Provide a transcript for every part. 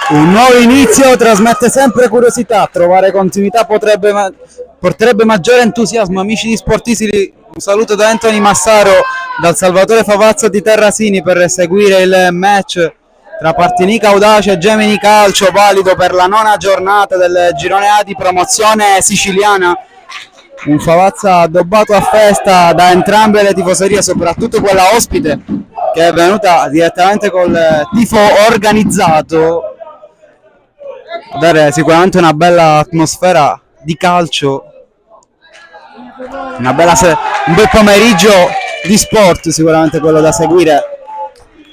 Un nuovo inizio trasmette sempre curiosità, trovare continuità porterebbe maggiore entusiasmo. Amici di Sportisili, un saluto da Anthony Massaro, dal Salvatore Favazza di Terrasini per seguire il match tra Partinica Audace e Gemini Calcio, valido per la 9ª giornata del girone A di promozione siciliana. Un Favazza addobbato a festa da entrambe le tifoserie, soprattutto quella ospite che è venuta direttamente col tifo organizzato a dare sicuramente una bella atmosfera di calcio, un bel pomeriggio di sport, sicuramente quello da seguire.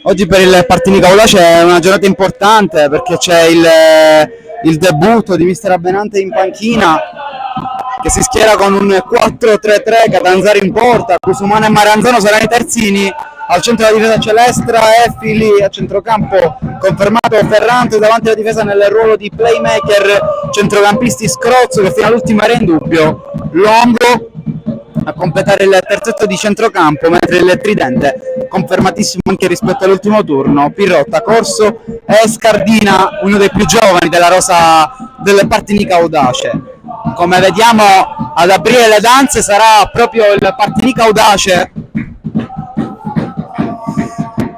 Oggi per il Partinica Audace è una giornata importante perché c'è il debutto di mister Abenante in panchina, che si schiera con un 4-3-3, Catanzaro in porta, Cusumano e Maranzano saranno i terzini. Al centro della difesa c'è Lestra, Effili, a centrocampo confermato Ferrante, davanti alla difesa nel ruolo di playmaker centrocampisti Scrozzo, che fino all'ultimo era in dubbio, Longo a completare il terzetto di centrocampo, mentre il tridente confermatissimo anche rispetto all'ultimo turno, Pirrotta, Corso e Scardina, uno dei più giovani della rosa del Partinica Audace. Come vediamo ad aprire le danze sarà proprio il Partinica Audace,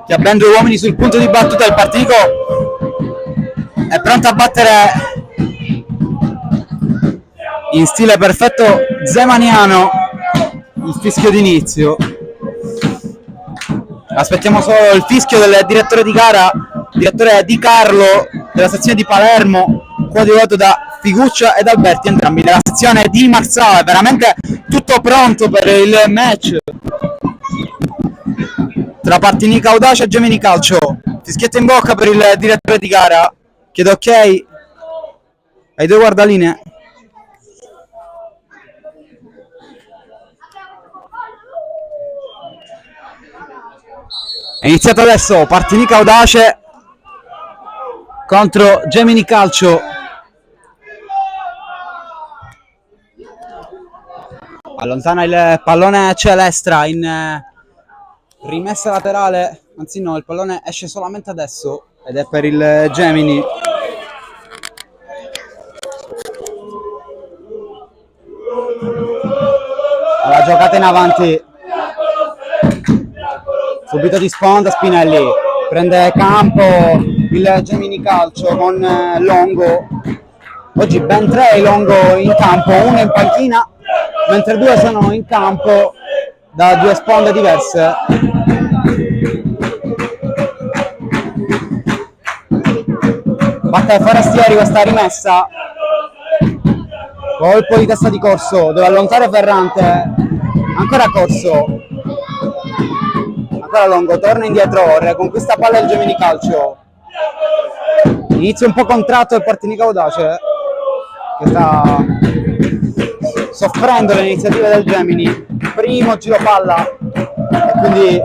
che ha ben 2 uomini sul punto di battuta. Il Partinico è pronto a battere in stile perfetto zemaniano il fischio d'inizio. Aspettiamo solo il fischio del direttore di gara, direttore Di Carlo della sezione di Palermo, coadiuvato da Figuccia ed Alberti, entrambi della sezione di Marsala. È veramente tutto pronto per il match tra Partinica Audace e Gemini Calcio. Fischietto in bocca per il direttore di gara, chiedo ok ai 2 guardalinee. È iniziato adesso Partinica Audace contro Gemini Calcio. Allontana il pallone Celestra in rimessa laterale, anzi no, il pallone esce solamente adesso ed è per il Gemini. La giocata in avanti, subito di sponda Spinelli, prende campo il Gemini Calcio con Longo. Oggi ben 3 Longo in campo, 1 in panchina, mentre 2 sono in campo da 2 sponde diverse. Batte Forestieri questa rimessa, colpo di testa di Corso, deve allontanare Ferrante, ancora Corso, ancora Longo, torna indietro, riconquista palla il Gemini Calcio. Inizio un po' contratto il Partinica Audace, che sta soffrendo le iniziative del Gemini. Primo giro palla e quindi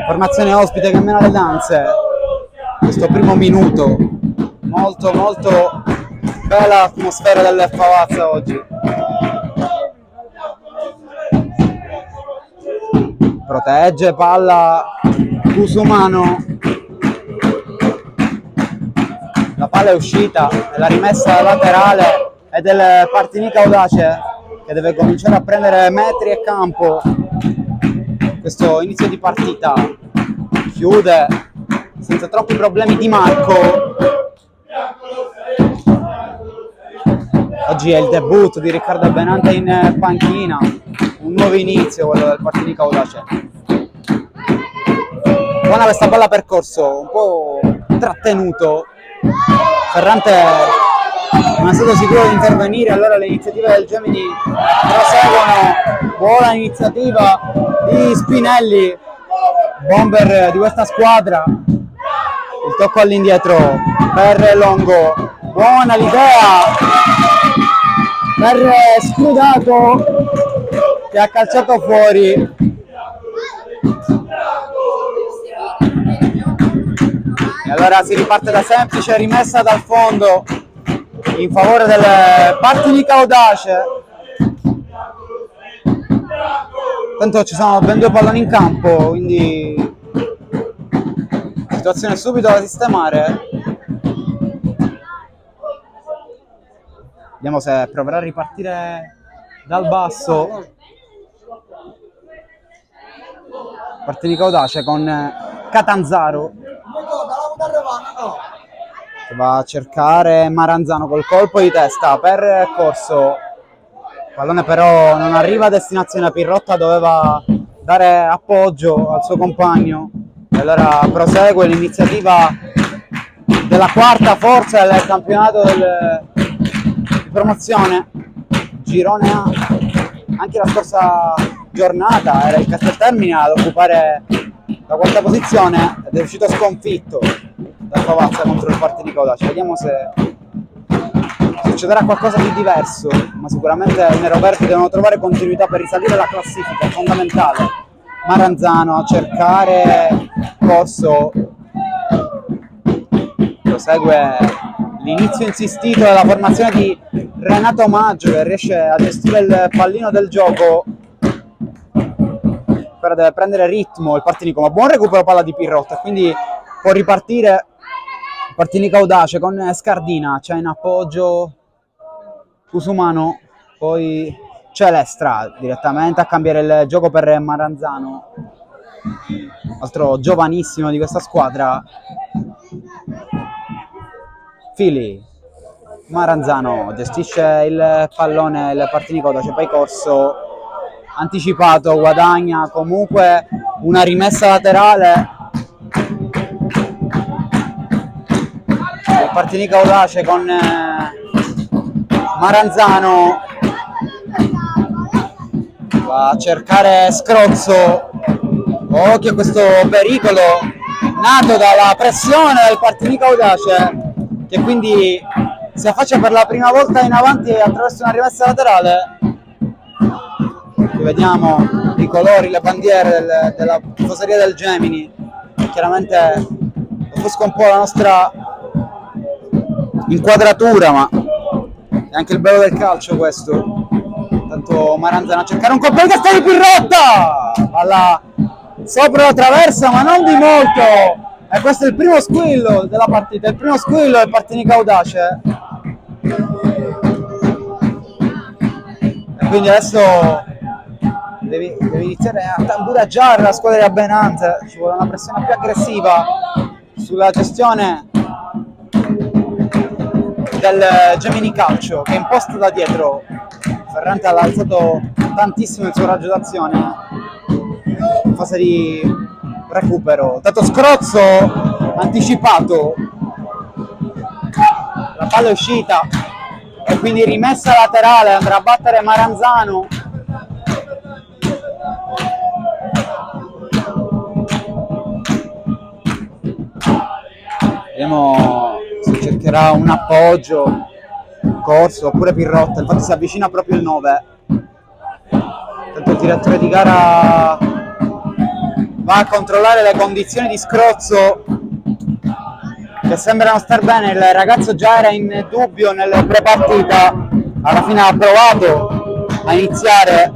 formazione ospite che mena le danze. Questo primo minuto, molto bella atmosfera del Favazza oggi. Protegge palla Cusumano, la palla è uscita e la rimessa laterale è del Partinica Audace, che deve cominciare a prendere metri e campo. Questo inizio di partita chiude senza troppi problemi Di Marco. Oggi è il debutto di Riccardo Abenante in panchina, un nuovo inizio quello del Partinica Audace. Buona questa palla percorso, un po' trattenuto. Ferrante non è stato sicuro di intervenire, allora le iniziative del Gemini proseguono. Buona iniziativa di Spinelli, bomber di questa squadra. il tocco all'indietro per Longo, buona l'idea per Scudato che ha calciato fuori. E allora si riparte da semplice rimessa dal fondo in favore del Partinico Audace. Tanto ci sono ben 2 palloni in campo, quindi situazione subito da sistemare. Vediamo se proverà a ripartire dal basso Partinico Audace con Catanzaro che va a cercare Maranzano col colpo di testa per Corso. Il pallone però non arriva a destinazione. Pirrotta doveva dare appoggio al suo compagno e allora prosegue l'iniziativa della quarta forza del campionato di promozione. Girone A. Anche la scorsa giornata era il Casteltermine ad occupare la quarta posizione ed è uscito sconfitto da Favazza contro il Partinico Audace. Vediamo se succederà qualcosa di diverso, ma sicuramente i neroverdi devono trovare continuità per risalire la classifica, è fondamentale. Maranzano a cercare Corso, prosegue l'inizio insistito della formazione di Renato Maggio che riesce a gestire il pallino del gioco, però deve prendere ritmo il Partinico, ma buon recupero palla di Pirrotta, quindi può ripartire il Partinico Audace con Scardina, c'è in appoggio Cusumano, poi Celestra direttamente a cambiare il gioco per Maranzano, altro giovanissimo di questa squadra. Fili, Maranzano gestisce il pallone, il Partinico Audace, poi Corso anticipato, guadagna comunque una rimessa laterale. Il Partinico Audace con Maranzano va a cercare Scrozzo. Occhio a questo pericolo nato dalla pressione del Partinico Audace, che quindi si affaccia per la prima volta in avanti attraverso una rimessa laterale. Qui vediamo i colori, le bandiere della tifoseria del Gemini, chiaramente offusca un po' la nostra inquadratura, ma è anche il bello del calcio questo. Tanto Maranzano a cercare un colpo di testa di Pirrotta, alla sopra la traversa, ma non di molto. E questo è il primo squillo della partita, il primo squillo del Partinico Audace. E quindi adesso devi iniziare a tamburaggiare la squadra di Abbenante, ci vuole una pressione più aggressiva sulla gestione del Gemini Calcio, che è imposto da dietro. Ferrante ha alzato tantissimo il suo raggio d'azione in fase di recupero. Dato Scrozzo anticipato, la palla è uscita e quindi rimessa laterale, andrà a battere Maranzano. Vediamo se cercherà un appoggio Corso oppure Pirrotta, infatti si avvicina proprio il 9. Tanto il direttore di gara va a controllare le condizioni di Scrozzo, che sembrano star bene. Il ragazzo già era in dubbio nel prepartita, alla fine ha provato a iniziare,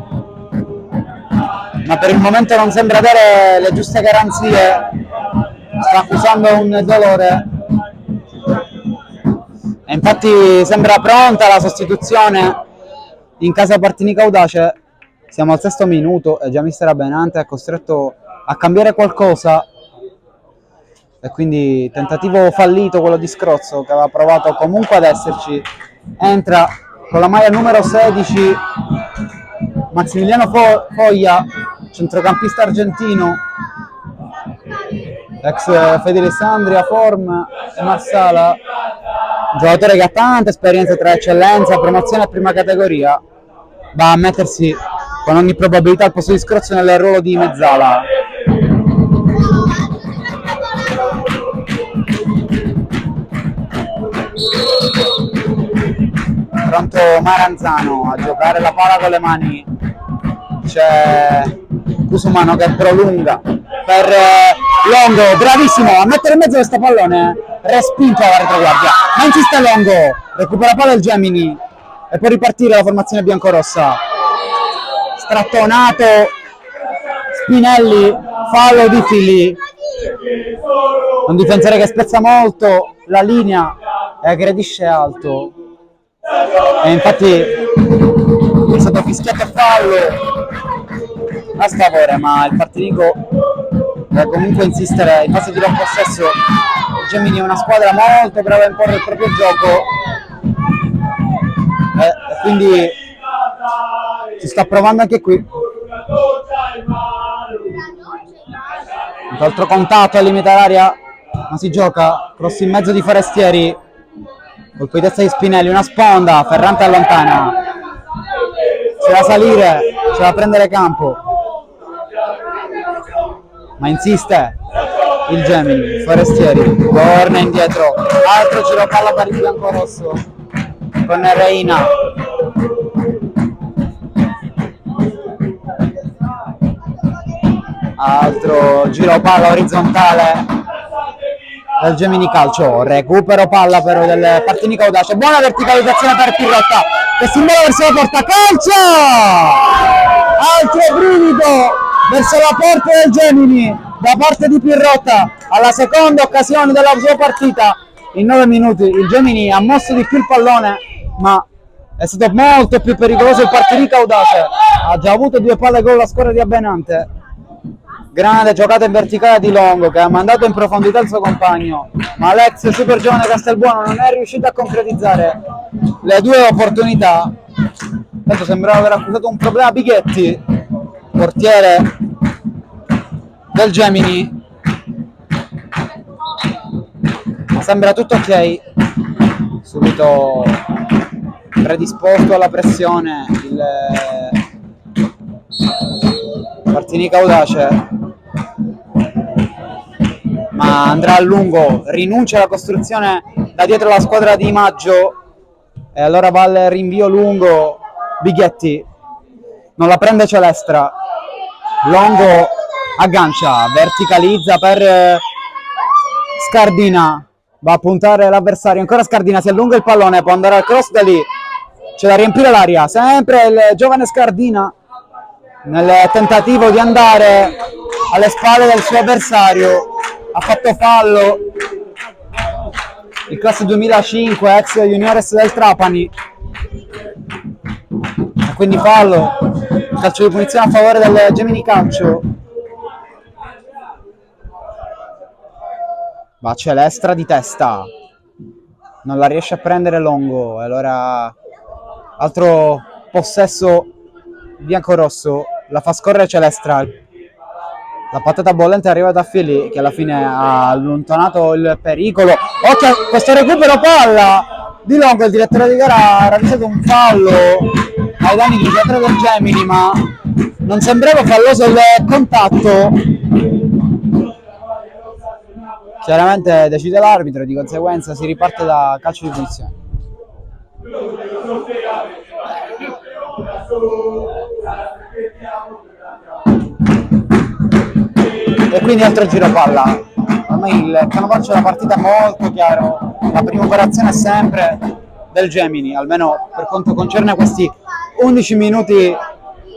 ma per il momento non sembra avere le giuste garanzie, sta accusando un dolore e infatti sembra pronta la sostituzione in casa Partinico Audace. Siamo al 6° minuto e già mister Abbenante è costretto a cambiare qualcosa e quindi tentativo fallito quello di Scrozzo, che aveva provato comunque ad esserci. Entra con la maglia numero 16 Massimiliano Foglia, centrocampista argentino, ex Federalessandria, Form e Marsala, un giocatore che ha tanta esperienza tra eccellenza, promozione e prima categoria. Va a mettersi con ogni probabilità al posto di Scrozzo nel ruolo di mezzala. pronto Maranzano a giocare la palla con le mani, c'è Cusumano che prolunga per Longo, bravissimo a mettere in mezzo questo pallone, respinto alla retroguardia, ma insiste Longo, recupera palla il Gemini e può ripartire la formazione biancorossa. Strattonato Spinelli, fallo di Fili, un difensore che spezza molto la linea e aggredisce alto, e infatti è stato fischiato a fallo a sfavore, ma il Partinico deve comunque insistere in fase di non possesso. Il Gemini è una squadra molto brava a imporre il proprio gioco e quindi si sta provando anche qui. L'altro contatto al limite dell'area, non si gioca, cross in mezzo di Forestieri, colpo di testa di Spinelli, una sponda, Ferrante allontana, c'è da salire, c'è da prendere campo, ma insiste il Gemini. Forestieri torna indietro, altro giro palla per il biancorosso con Reina, altro giro palla orizzontale del Gemini Calcio, recupero palla però del Partinico Audace, buona verticalizzazione per Pirrotta che si muove verso la porta, calcio, altro brivido verso la porta del Gemini da parte di Pirrotta, alla seconda occasione della sua partita in 9 minuti. Il Gemini ha mosso di più il pallone, ma è stato molto più pericoloso il Partinico Audace, ha già avuto 2 palle gol la squadra di Abbenante. Grande giocata in verticale di Longo che ha mandato in profondità il suo compagno, ma l'ex super giovane Castelbuono non è riuscito a concretizzare le 2 opportunità. Tanto sembrava aver accusato un problema Bighetti, portiere del Gemini. Sembra tutto ok, subito predisposto alla pressione il Partinico Audace, ma andrà a lungo, rinuncia alla costruzione da dietro la squadra di Maggio e allora va al rinvio lungo Bighetti, non la prende Celestra, Longo aggancia, verticalizza per Scardina, va a puntare l'avversario, ancora Scardina, si allunga il pallone, può andare al cross da lì, c'è da riempire l'aria, sempre il giovane Scardina nel tentativo di andare alle spalle del suo avversario, ha fatto fallo il classe 2005 ex juniores del Trapani, e quindi fallo, calcio di punizione a favore del Gemini Calcio. Va Celestra di testa, non la riesce a prendere Longo, e allora altro possesso biancorosso, la fa scorrere Celestra, la patata bollente è arrivata a Fili che alla fine ha allontanato il pericolo. Occhio a questo recupero palla di Longo, il direttore di gara ha ravvisato un fallo ai danni di giocatore del Gemini, ma non sembrava falloso il contatto. Chiaramente decide l'arbitro e di conseguenza si riparte da calcio di punizione. E quindi altro giro palla. Ormai il canovaccio della partita è molto chiaro, la prima operazione è sempre del Gemini, almeno per quanto concerne questi 11 minuti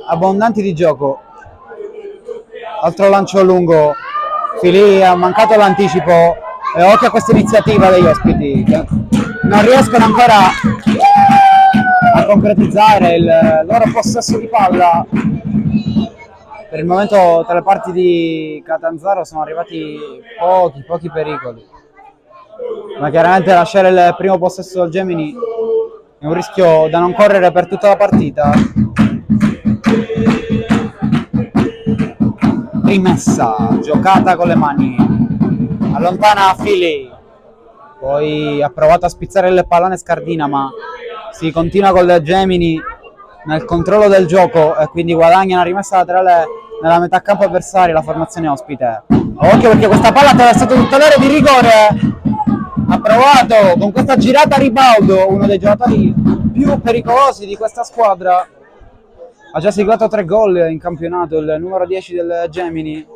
abbondanti di gioco. Altro lancio lungo, Fili ha mancato l'anticipo e occhio a questa iniziativa degli ospiti che non riescono ancora a concretizzare il loro possesso di palla. Per il momento tra le parti di Catanzaro sono arrivati pochi pericoli, ma chiaramente lasciare il primo possesso del Gemini è un rischio da non correre per tutta la partita. Rimessa, giocata con le mani, allontana Fili, poi ha provato a spizzare il pallone Scardina, ma si continua con il Gemini nel controllo del gioco e quindi guadagna una rimessa laterale nella metà campo avversaria la formazione ospite. Occhio perché questa palla ha attraversato tutta l'area di rigore ha provato con questa girata a ribaldo, uno dei giocatori più pericolosi di questa squadra. Ha già siglato 3 gol in campionato, il numero 10 del Gemini.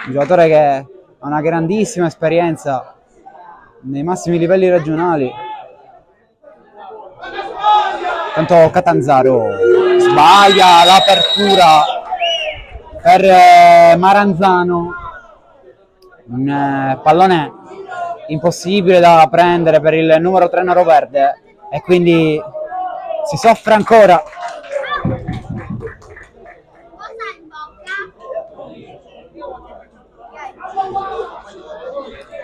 Un giocatore che ha una grandissima esperienza nei massimi livelli regionali. Tanto Catanzaro sbaglia l'apertura per Maranzano. Un pallone impossibile da prendere per il numero 3 Noroverde e quindi si soffre ancora.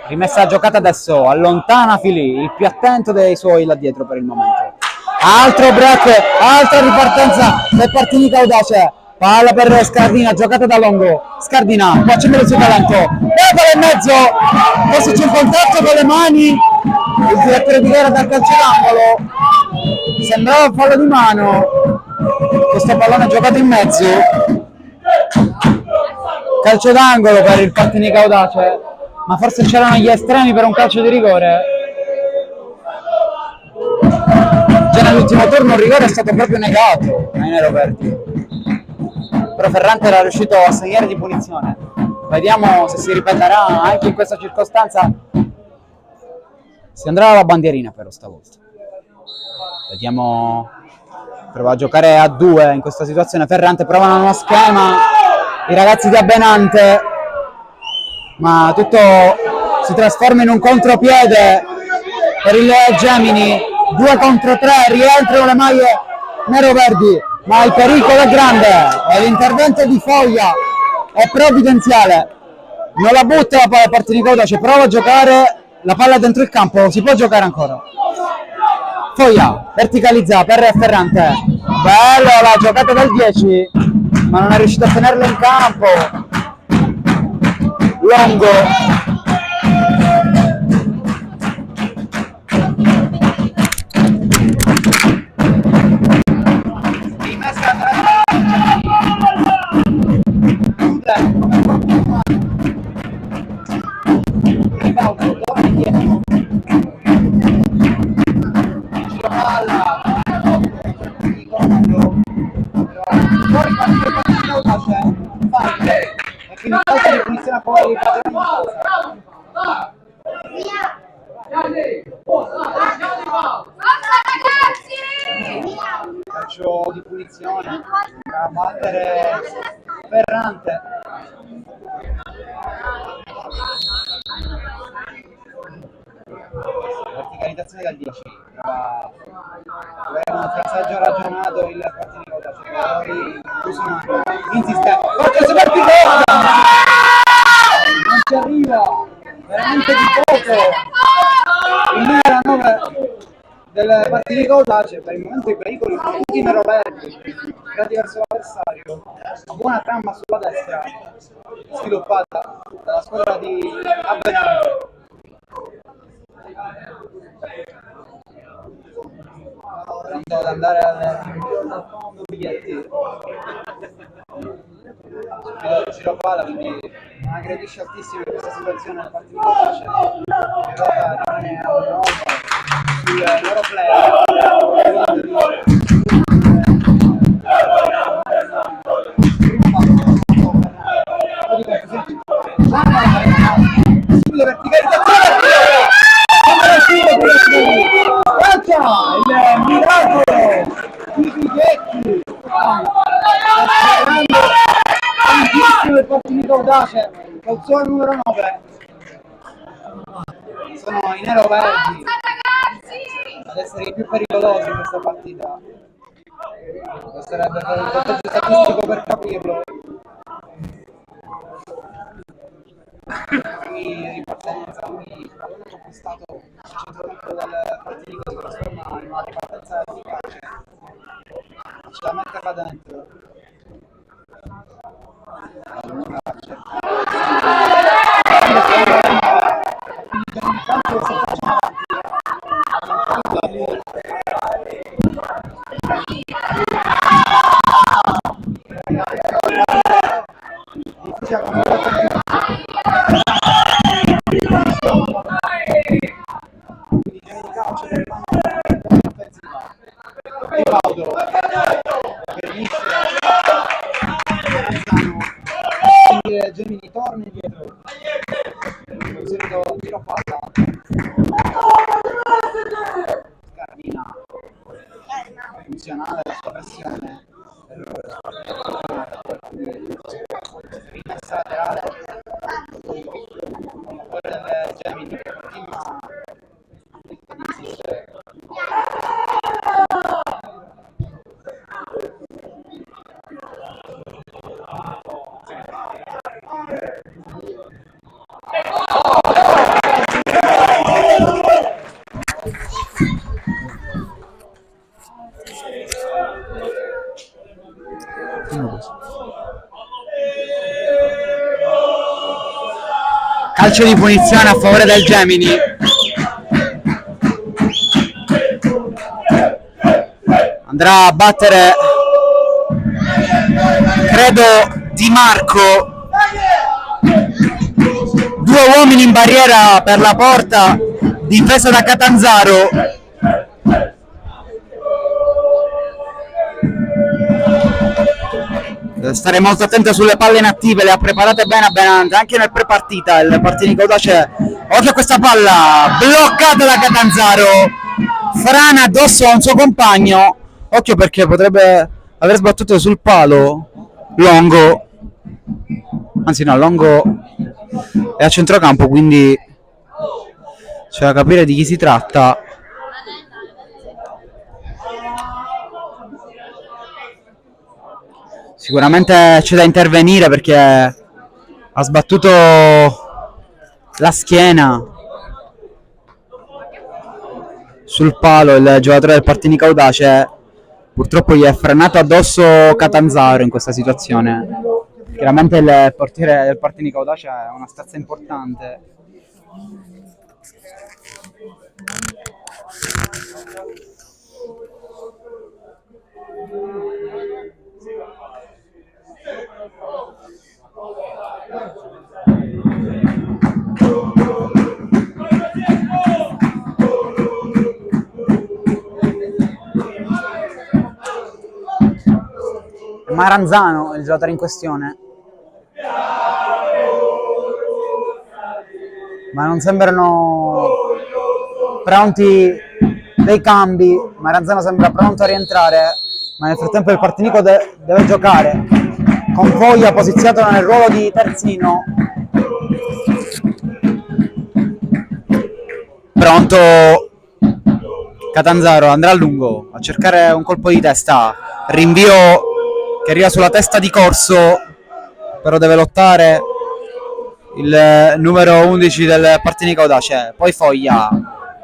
Rimessa giocata adesso, allontana Filì, il più attento dei suoi là dietro per il momento. Altro break, altra ripartenza del Partinico Audace. Palla per Scardina, giocata da Longo. Scardina, può accendere il suo talento. Palla in mezzo, forse c'è un contatto con le mani. Il direttore di gara dal calcio d'angolo. Sembrava un fallo di mano. Questo pallone giocato in mezzo. Calcio d'angolo per il Partinico Audace. Ma forse c'erano gli estremi per un calcio di rigore. Già nell'ultimo turno il rigore è stato proprio negato ai neroverdi. Però Ferrante era riuscito a segnare di punizione. Vediamo se si ripeterà anche in questa circostanza. Si andrà alla bandierina però stavolta. Vediamo. Prova a giocare a 2 in questa situazione. Ferrante provano uno schema. I ragazzi di Abbenante. Ma tutto si trasforma in un contropiede per il Gemini. 2 contro 3, rientrano le maglie neroverdi, ma il pericolo è grande e l'intervento di Foglia è provvidenziale. Non la butta la palla Partinico Audace, prova a giocare la palla dentro il campo, si può giocare ancora. Foglia verticalizza per Ferrante, bella la giocata del 10, ma non è riuscito a tenerla in campo. Longo. Calcio di punizione a battere Ferrante. Verticalizzazione dal 10. Aveva un passaggio ragionato il Partinico Audace. Insiste. Non ci arriva. Veramente di poco. Il numero 9 del Partinico Audace, per il momento i pericoli sono tutti neroverdi, tirati verso l'avversario. Una buona trama sulla destra sviluppata dalla squadra di Abbenante. Pronto ad andare al fondo biglietti. Giro palla, quindi non aggredisce altissimo in questa situazione il Partinico Audace. Pilota rimane a un sul loro player. Sulle verticalizzazioni il miracolo di Biglietti tantissimo il Partinico Audace col suo numero 9. Sono i neroverdi ad essere i più pericolosi in questa partita. Sarebbe per il vantaggio statistico per capirlo. Qui ripartenza, qui il pallone conquistato sul centrocampo del Partinico si trasforma in una ripartenza efficace. C'è da metterla dentro. professionale, la sua pressione rimessa laterale, poi del Gemini che continua di insistere. Calcio di punizione a favore del Gemini. Andrà a battere, credo, Di Marco. Due uomini in barriera per la porta, difesa da Catanzaro. Stare molto attento sulle palle inattive, le ha preparate bene a Benante, anche nel pre-partita il Partinico Audace. Occhio a questa palla, bloccata da Catanzaro, frana addosso a un suo compagno, occhio perché potrebbe aver sbattuto sul palo Longo, anzi no, Longo è a centrocampo, quindi c'è da capire di chi si tratta. Sicuramente c'è da intervenire perché ha sbattuto la schiena sul palo il giocatore del Partinico Audace. Purtroppo gli è frenato addosso Catanzaro in questa situazione. Chiaramente il portiere del Partinico Audace è una stazza importante. Maranzano il giocatore in questione, ma non sembrano pronti dei cambi. Maranzano sembra pronto a rientrare, ma nel frattempo il Partinico deve giocare con Foglia posizionato nel ruolo di terzino. Pronto Catanzaro, andrà a lungo a cercare un colpo di testa, rinvio che arriva sulla testa di Corso, però deve lottare il numero 11 del Partinico Audace. Poi Foglia,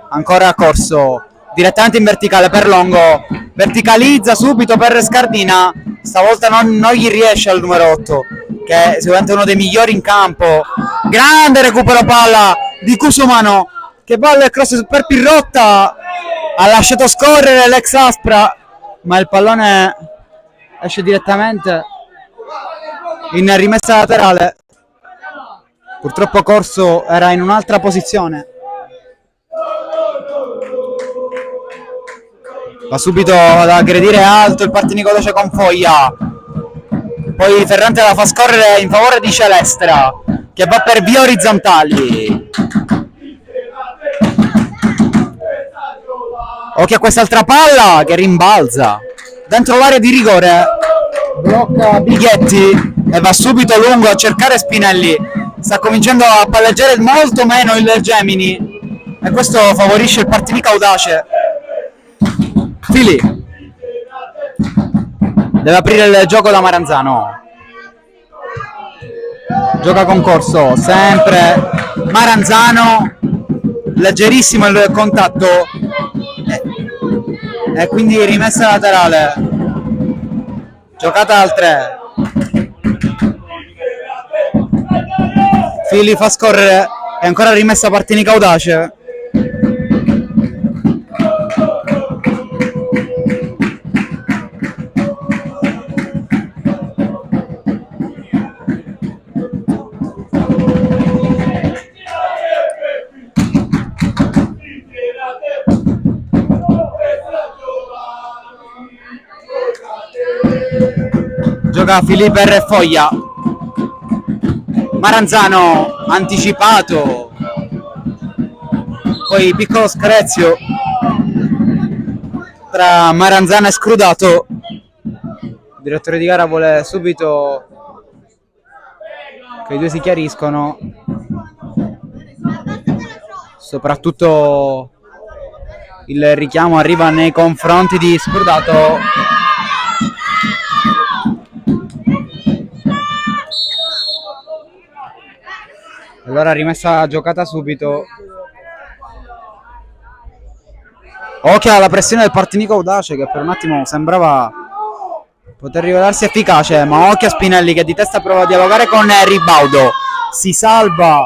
ancora Corso, direttamente in verticale per Longo, verticalizza subito per Scardina, stavolta non gli riesce al numero 8, che è sicuramente uno dei migliori in campo. Grande recupero palla di Cusumano, che palla il cross per Pirrotta, ha lasciato scorrere l'ex Aspra, ma il pallone esce direttamente in rimessa laterale. Purtroppo Corso era in un'altra posizione. Va subito ad aggredire alto il Partinico Audace con Foglia. Poi Ferrante la fa scorrere in favore di Celestra, che va per vie orizzontali. Occhio a quest'altra palla che rimbalza dentro l'area di rigore, blocca Bighetti e va subito lungo a cercare Spinelli. Sta cominciando a palleggiare molto meno il Gemini e questo favorisce il Partinico Audace. Fili deve aprire il gioco da Maranzano, gioca con Corso, sempre Maranzano, leggerissimo il contatto e quindi rimessa laterale, giocata al 3. Fili fa scorrere e ancora rimessa Partinico Audace. Gioca Filippo R. Foglia. Maranzano anticipato, poi piccolo screzio tra Maranzana e Scrudato. Il direttore di gara vuole subito che i due si chiariscono, soprattutto il richiamo arriva nei confronti di Scrudato. Allora rimessa giocata subito. Occhio alla pressione del Partinico Audace, che per un attimo sembrava poter rivelarsi efficace, ma occhio a Spinelli che di testa prova a dialogare con Ribaudo. Si salva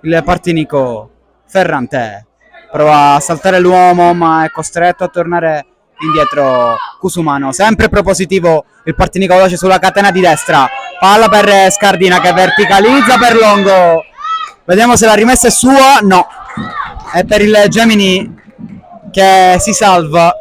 il Partinico. Ferrante prova a saltare l'uomo, ma è costretto a tornare indietro Cusumano. Sempre propositivo il Partinico Audace sulla catena di destra. Palla per Scardina che verticalizza per Longo. Vediamo se la rimessa è sua. No, è per il Gemini che si salva.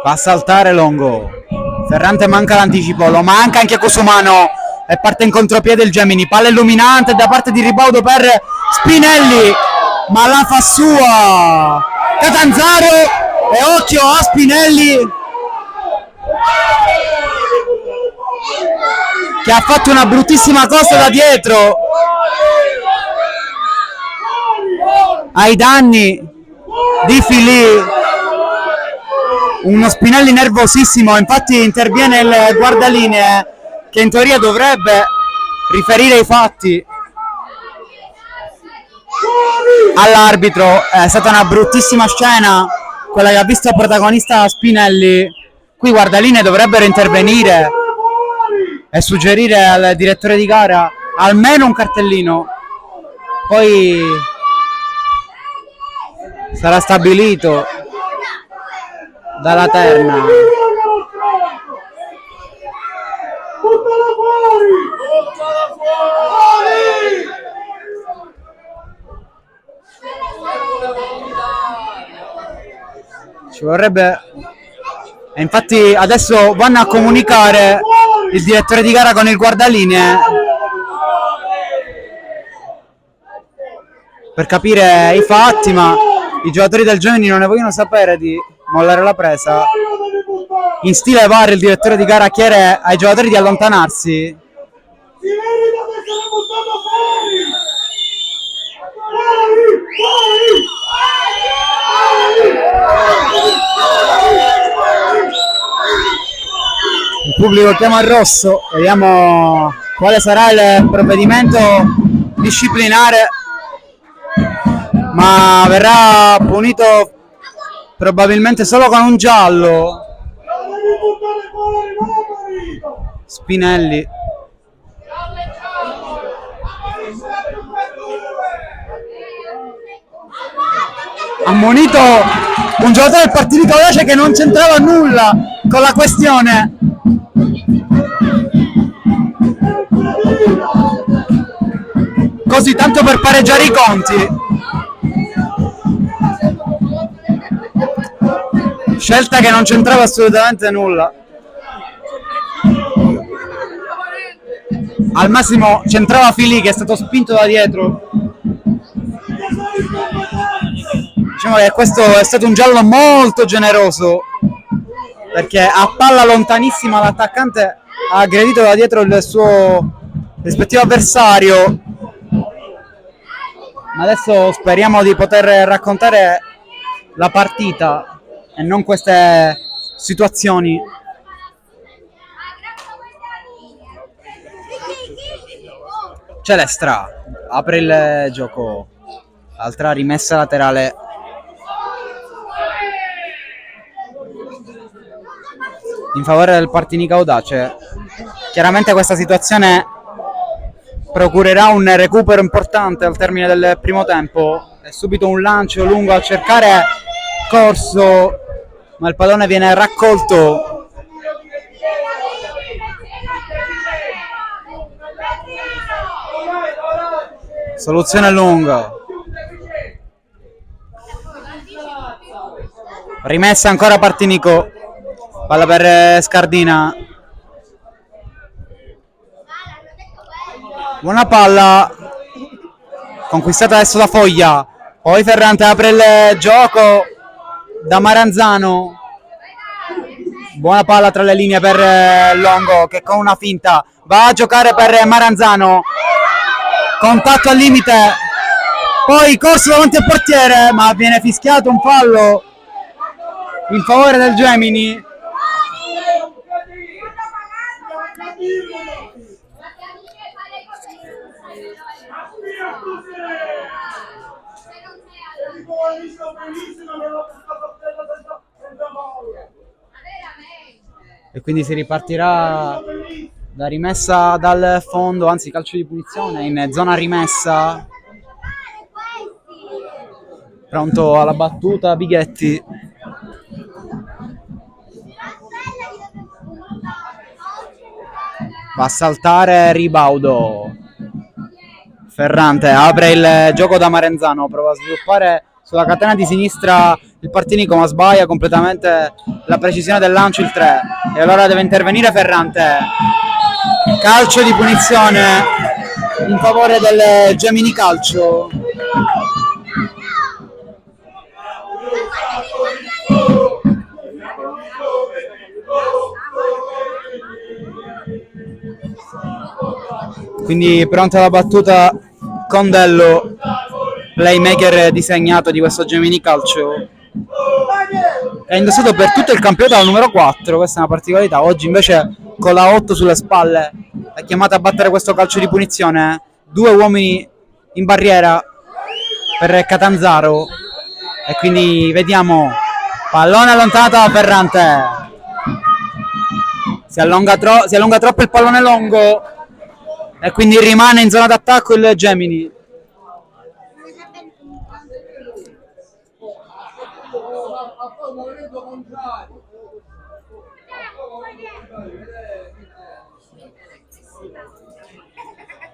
Va a saltare Longo. Ferrante manca l'anticipo, lo manca anche Cusumano e parte in contropiede il Gemini. Palla illuminante da parte di Ribaudo per Spinelli, ma la fa sua Catanzaro e occhio a Spinelli che ha fatto una bruttissima cosa da dietro ai danni di Filì. Uno Spinelli nervosissimo, infatti interviene il guardalinee che in teoria dovrebbe riferire i fatti all'arbitro. È stata una bruttissima scena quella che ha visto il protagonista Spinelli. Qui i guardalinee dovrebbero intervenire e suggerire al direttore di gara almeno un cartellino, poi sarà stabilito dalla terna. Ci vorrebbe, e infatti adesso vanno a comunicare il direttore di gara con il guardalinee per capire i fatti, ma i giocatori del Gemini non ne vogliono sapere di mollare la presa. In stile VAR il direttore di gara chiede ai giocatori di allontanarsi. Il pubblico chiama il rosso, vediamo quale sarà il provvedimento disciplinare, ma verrà punito probabilmente solo con un giallo. Spinelli. Ammonito un giocatore del Partinico Audace che non c'entrava nulla con la questione. Così tanto per pareggiare i conti. Scelta che non c'entrava assolutamente nulla. Al massimo c'entrava Filì che è stato spinto da dietro. Diciamo che questo è stato un giallo molto generoso, perché a palla lontanissima l'attaccante ha aggredito da dietro il suo rispettivo avversario. Ma adesso speriamo di poter raccontare la partita e non queste situazioni. Celestra apre il gioco, altra rimessa laterale. In favore del Partinico Audace. Chiaramente questa situazione procurerà un recupero importante al termine del primo tempo. È subito un lancio lungo a cercare Corso, ma il pallone viene raccolto. Soluzione lunga. Rimessa ancora Partinico, palla per Scardina, buona palla conquistata adesso da Foglia, poi Ferrante apre il gioco da Maranzano, buona palla tra le linee per Longo che con una finta va a giocare per Maranzano, contatto al limite, poi corso davanti al portiere ma viene fischiato un fallo in favore del Gemini. E quindi si ripartirà da rimessa dal fondo, anzi calcio di punizione in zona rimessa. Pronto alla battuta Bighetti. Va a saltare Ribaudo. Ferrante apre il gioco da Marenzano, prova a sviluppare sulla catena di sinistra il Partinico ma sbaglia completamente la precisione del lancio il 3 e allora deve intervenire Ferrante. Calcio di punizione in favore del Gemini Calcio. Quindi pronta la battuta Condello, playmaker disegnato di questo Gemini Calcio. È indossato per tutto il campionato al numero 4, questa è una particolarità. Oggi invece con la 8 sulle spalle è chiamato a battere questo calcio di punizione. 2 uomini in barriera per Catanzaro e quindi vediamo pallone allontanato da Ferrante. Si allunga troppo il pallone Longo e quindi rimane in zona d'attacco il Gemini.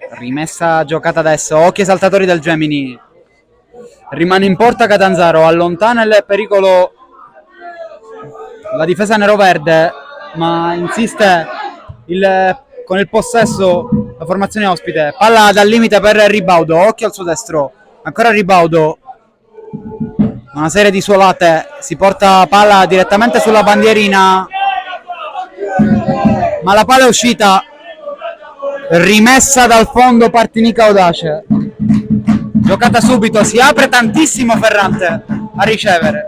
Rimessa giocata adesso, occhi ai saltatori del Gemini. Rimane in porta Catanzaro, allontana il pericolo la difesa neroverde, ma insiste con il possesso la formazione ospite. Palla dal limite per Ribaudo, occhio al suo destro, ancora Ribaudo. Una serie di suolate, si porta palla direttamente sulla bandierina, ma la palla è uscita. Rimessa dal fondo Partinica Audace, giocata subito, si apre tantissimo Ferrante a ricevere.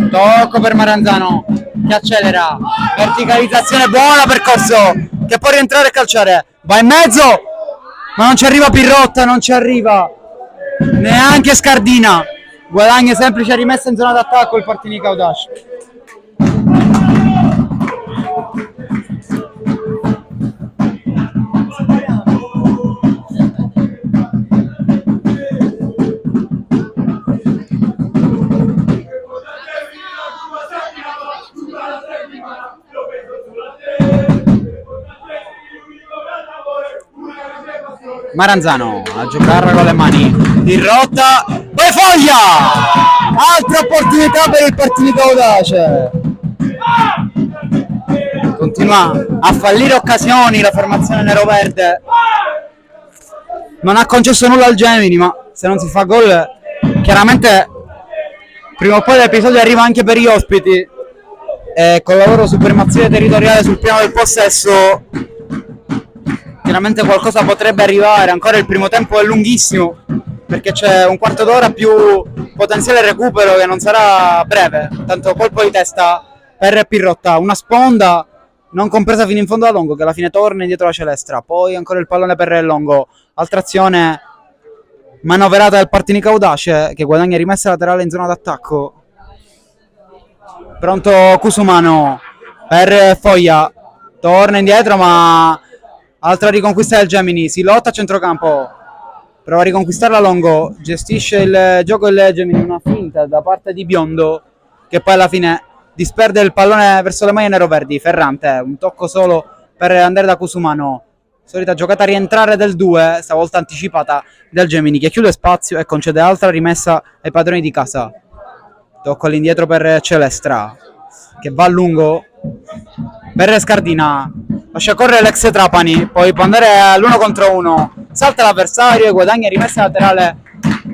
Tocco per Maranzano che accelera, verticalizzazione buona, percorso che può rientrare e calciare, va in mezzo ma non ci arriva Pirrotta, non ci arriva neanche Scardina, guadagna semplice rimessa in zona d'attacco il Partinica Audace. Maranzano a giocare con le mani, Pirrotta, poi Foglia, altra opportunità per il Partinico Audace. Continua a fallire occasioni la formazione neroverde, non ha concesso nulla al Gemini, ma se non si fa gol chiaramente prima o poi l'episodio arriva anche per gli ospiti e con la loro supremazia territoriale sul piano del possesso chiaramente qualcosa potrebbe arrivare. Ancora il primo tempo è lunghissimo perché c'è un quarto d'ora più potenziale recupero che non sarà breve. Tanto colpo di testa per Pirrotta, una sponda non compresa fino in fondo da Longo che alla fine torna indietro la Celestra, poi ancora il pallone per Longo, altra azione manoverata del Partinica Audace che guadagna rimessa laterale in zona d'attacco. Pronto Cusumano per Foglia, torna indietro ma altra riconquista del Gemini, si lotta a centrocampo, prova a riconquistarla Longo, gestisce il gioco il Gemini, una finta da parte di Biondo che poi alla fine disperde il pallone verso le maglie neroverdi. Ferrante, un tocco solo per andare da Cusumano, solita giocata a rientrare del 2, stavolta anticipata del Gemini che chiude spazio e concede altra rimessa ai padroni di casa. tocco all'indietro per Celestra che va a lungo per Scardina, lascia correre l'ex Trapani, poi può andare all'1 contro 1, salta l'avversario e guadagna rimessa laterale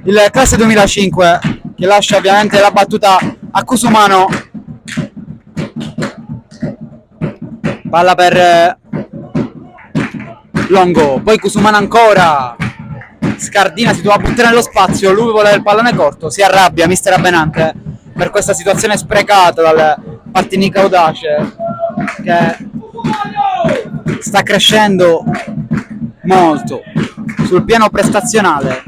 il classe 2005 che lascia ovviamente la battuta a Cusumano. Palla per Longo, poi Cusumano ancora, Scardina si trova a buttare nello spazio, lui vuole il pallone corto, si arrabbia mister Abenante per questa situazione sprecata dal Martinica Audace che sta crescendo molto sul piano prestazionale,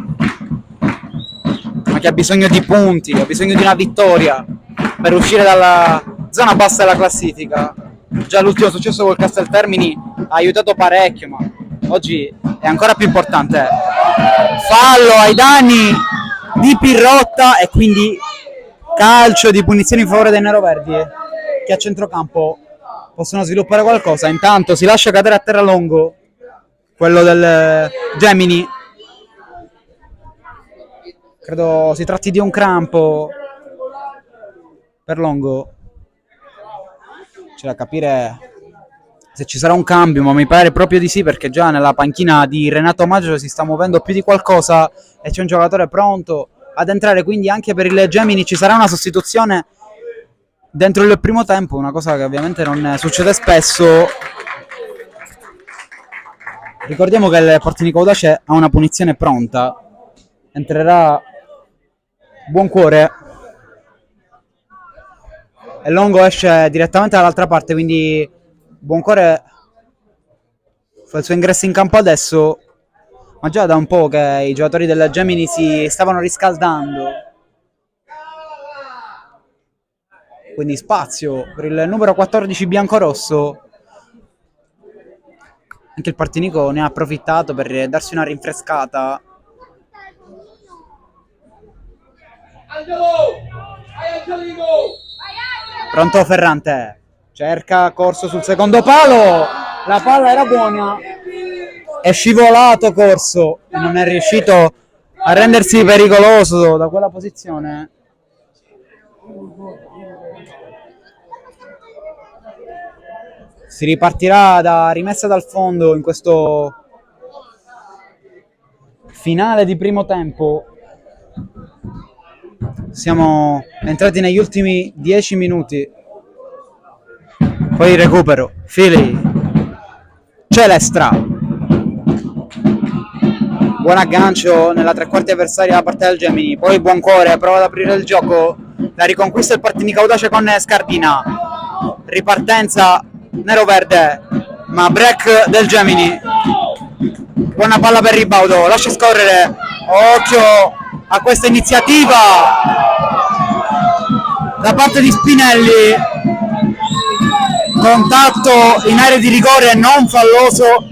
ma che ha bisogno di punti, ha bisogno di una vittoria per uscire dalla zona bassa della classifica. Già l'ultimo successo col Casteltermini ha aiutato parecchio, ma oggi è ancora più importante. Fallo ai danni di Pirrotta e quindi calcio di punizione in favore dei neroverdi che a centrocampo possono sviluppare qualcosa. Intanto si lascia cadere a terra Longo, quello del Gemini. Credo si tratti di un crampo per Longo. C'è da capire se ci sarà un cambio, ma mi pare proprio di sì, perché già nella panchina di Renato Maggio si sta muovendo più di qualcosa e c'è un giocatore pronto ad entrare, quindi anche per il Gemini ci sarà una sostituzione dentro il primo tempo, una cosa che ovviamente non succede spesso. Ricordiamo che il Partinico Audace ha una punizione pronta, entrerà Buoncuore e Longo esce direttamente dall'altra parte, quindi Buoncuore fa il suo ingresso in campo adesso, ma già da un po' che i giocatori del Gemini si stavano riscaldando, quindi spazio per il numero 14 biancorosso. Anche il Partinico ne ha approfittato per darsi una rinfrescata. Pronto Ferrante, cerca Corso sul secondo palo, la palla era buona, è scivolato Corso e non è riuscito a rendersi pericoloso da quella posizione. Si ripartirà da rimessa dal fondo in questo finale di primo tempo. Siamo entrati negli ultimi 10 minuti. Poi recupero. Fili. Celestra. Buon aggancio nella tre quarti avversaria da parte del Gemini. Poi Buoncuore prova ad aprire il gioco. La riconquista il Partinico Audace con Scardina. Ripartenza nero-verde, ma break del Gemini. Buona palla per Ribaudo, lascia scorrere. Occhio a questa iniziativa da parte di Spinelli. Contatto in area di rigore non falloso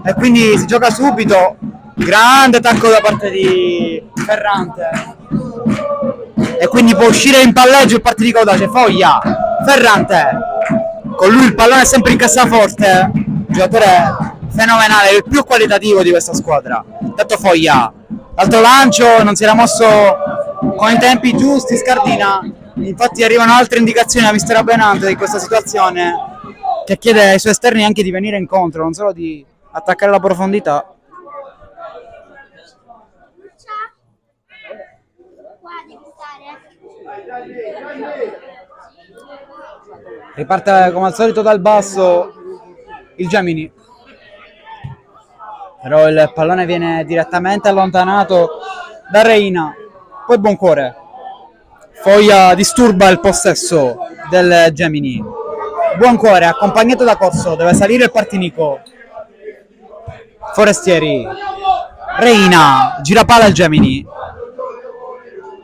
e quindi si gioca subito. Grande tacco da parte di Ferrante e quindi può uscire in palleggio il Partinico Audace. Foglia, Ferrante, con lui il pallone è sempre in cassaforte, giocatore fenomenale, il più qualitativo di questa squadra. Tanto Foglia, l'altro lancio non si era mosso con i tempi giusti Scardina, infatti arrivano altre indicazioni a mister Abenante di questa situazione, che chiede ai suoi esterni anche di venire incontro, non solo di attaccare la profondità. Riparte come al solito dal basso il Gemini, però il pallone viene direttamente allontanato da Reina. Poi Buoncuore, Foglia disturba il possesso del Gemini. Buoncuore accompagnato da Corso, deve salire il Partinico. Forestieri, Reina, gira palla il Gemini,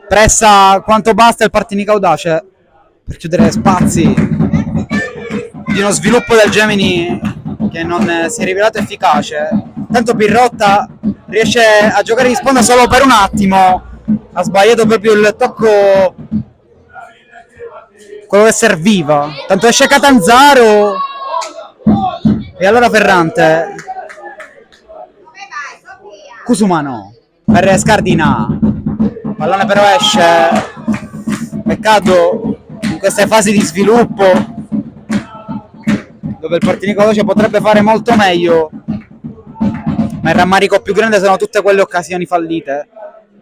pressa quanto basta il Partinico Audace per chiudere spazi di uno sviluppo del Gemini che non si è rivelato efficace. Tanto Pirrotta riesce a giocare di sponda solo per un attimo, ha sbagliato proprio il tocco, quello che serviva. Tanto esce Catanzaro e allora Ferrante. Cusumano per Scardina, pallone però esce Peccato in queste fasi di sviluppo dove il Partinico Audace potrebbe fare molto meglio, ma il rammarico più grande sono tutte quelle occasioni fallite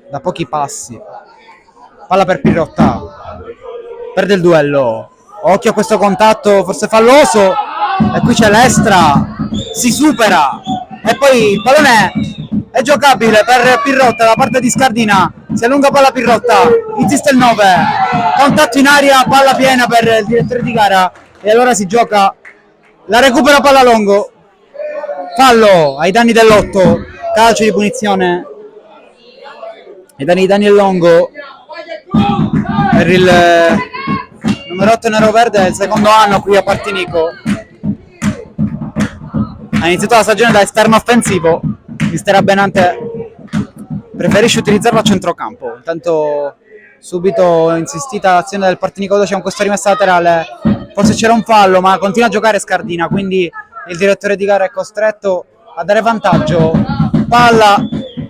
da pochi passi. Palla per Pirrotta, perde il duello, occhio a questo contatto forse falloso, e qui c'è l'Estra, si supera e poi il pallone è giocabile per Pirrotta da parte di Scardina, si allunga palla Pirrotta, insiste il 9, contatto in aria, palla piena per il direttore di gara e allora si gioca, la recupera palla Longo, fallo ai danni dell'8, calcio di punizione ai danni di Daniel Longo per il numero 8 nero-verde del secondo anno qui a Partinico. Ha iniziato la stagione da esterno offensivo, mister Abbenante preferisce utilizzarlo a centrocampo, intanto subito insistita l'azione del Partinico Audace con questa rimessa laterale, forse c'era un fallo ma continua a giocare Scardina, quindi il direttore di gara è costretto a dare vantaggio, palla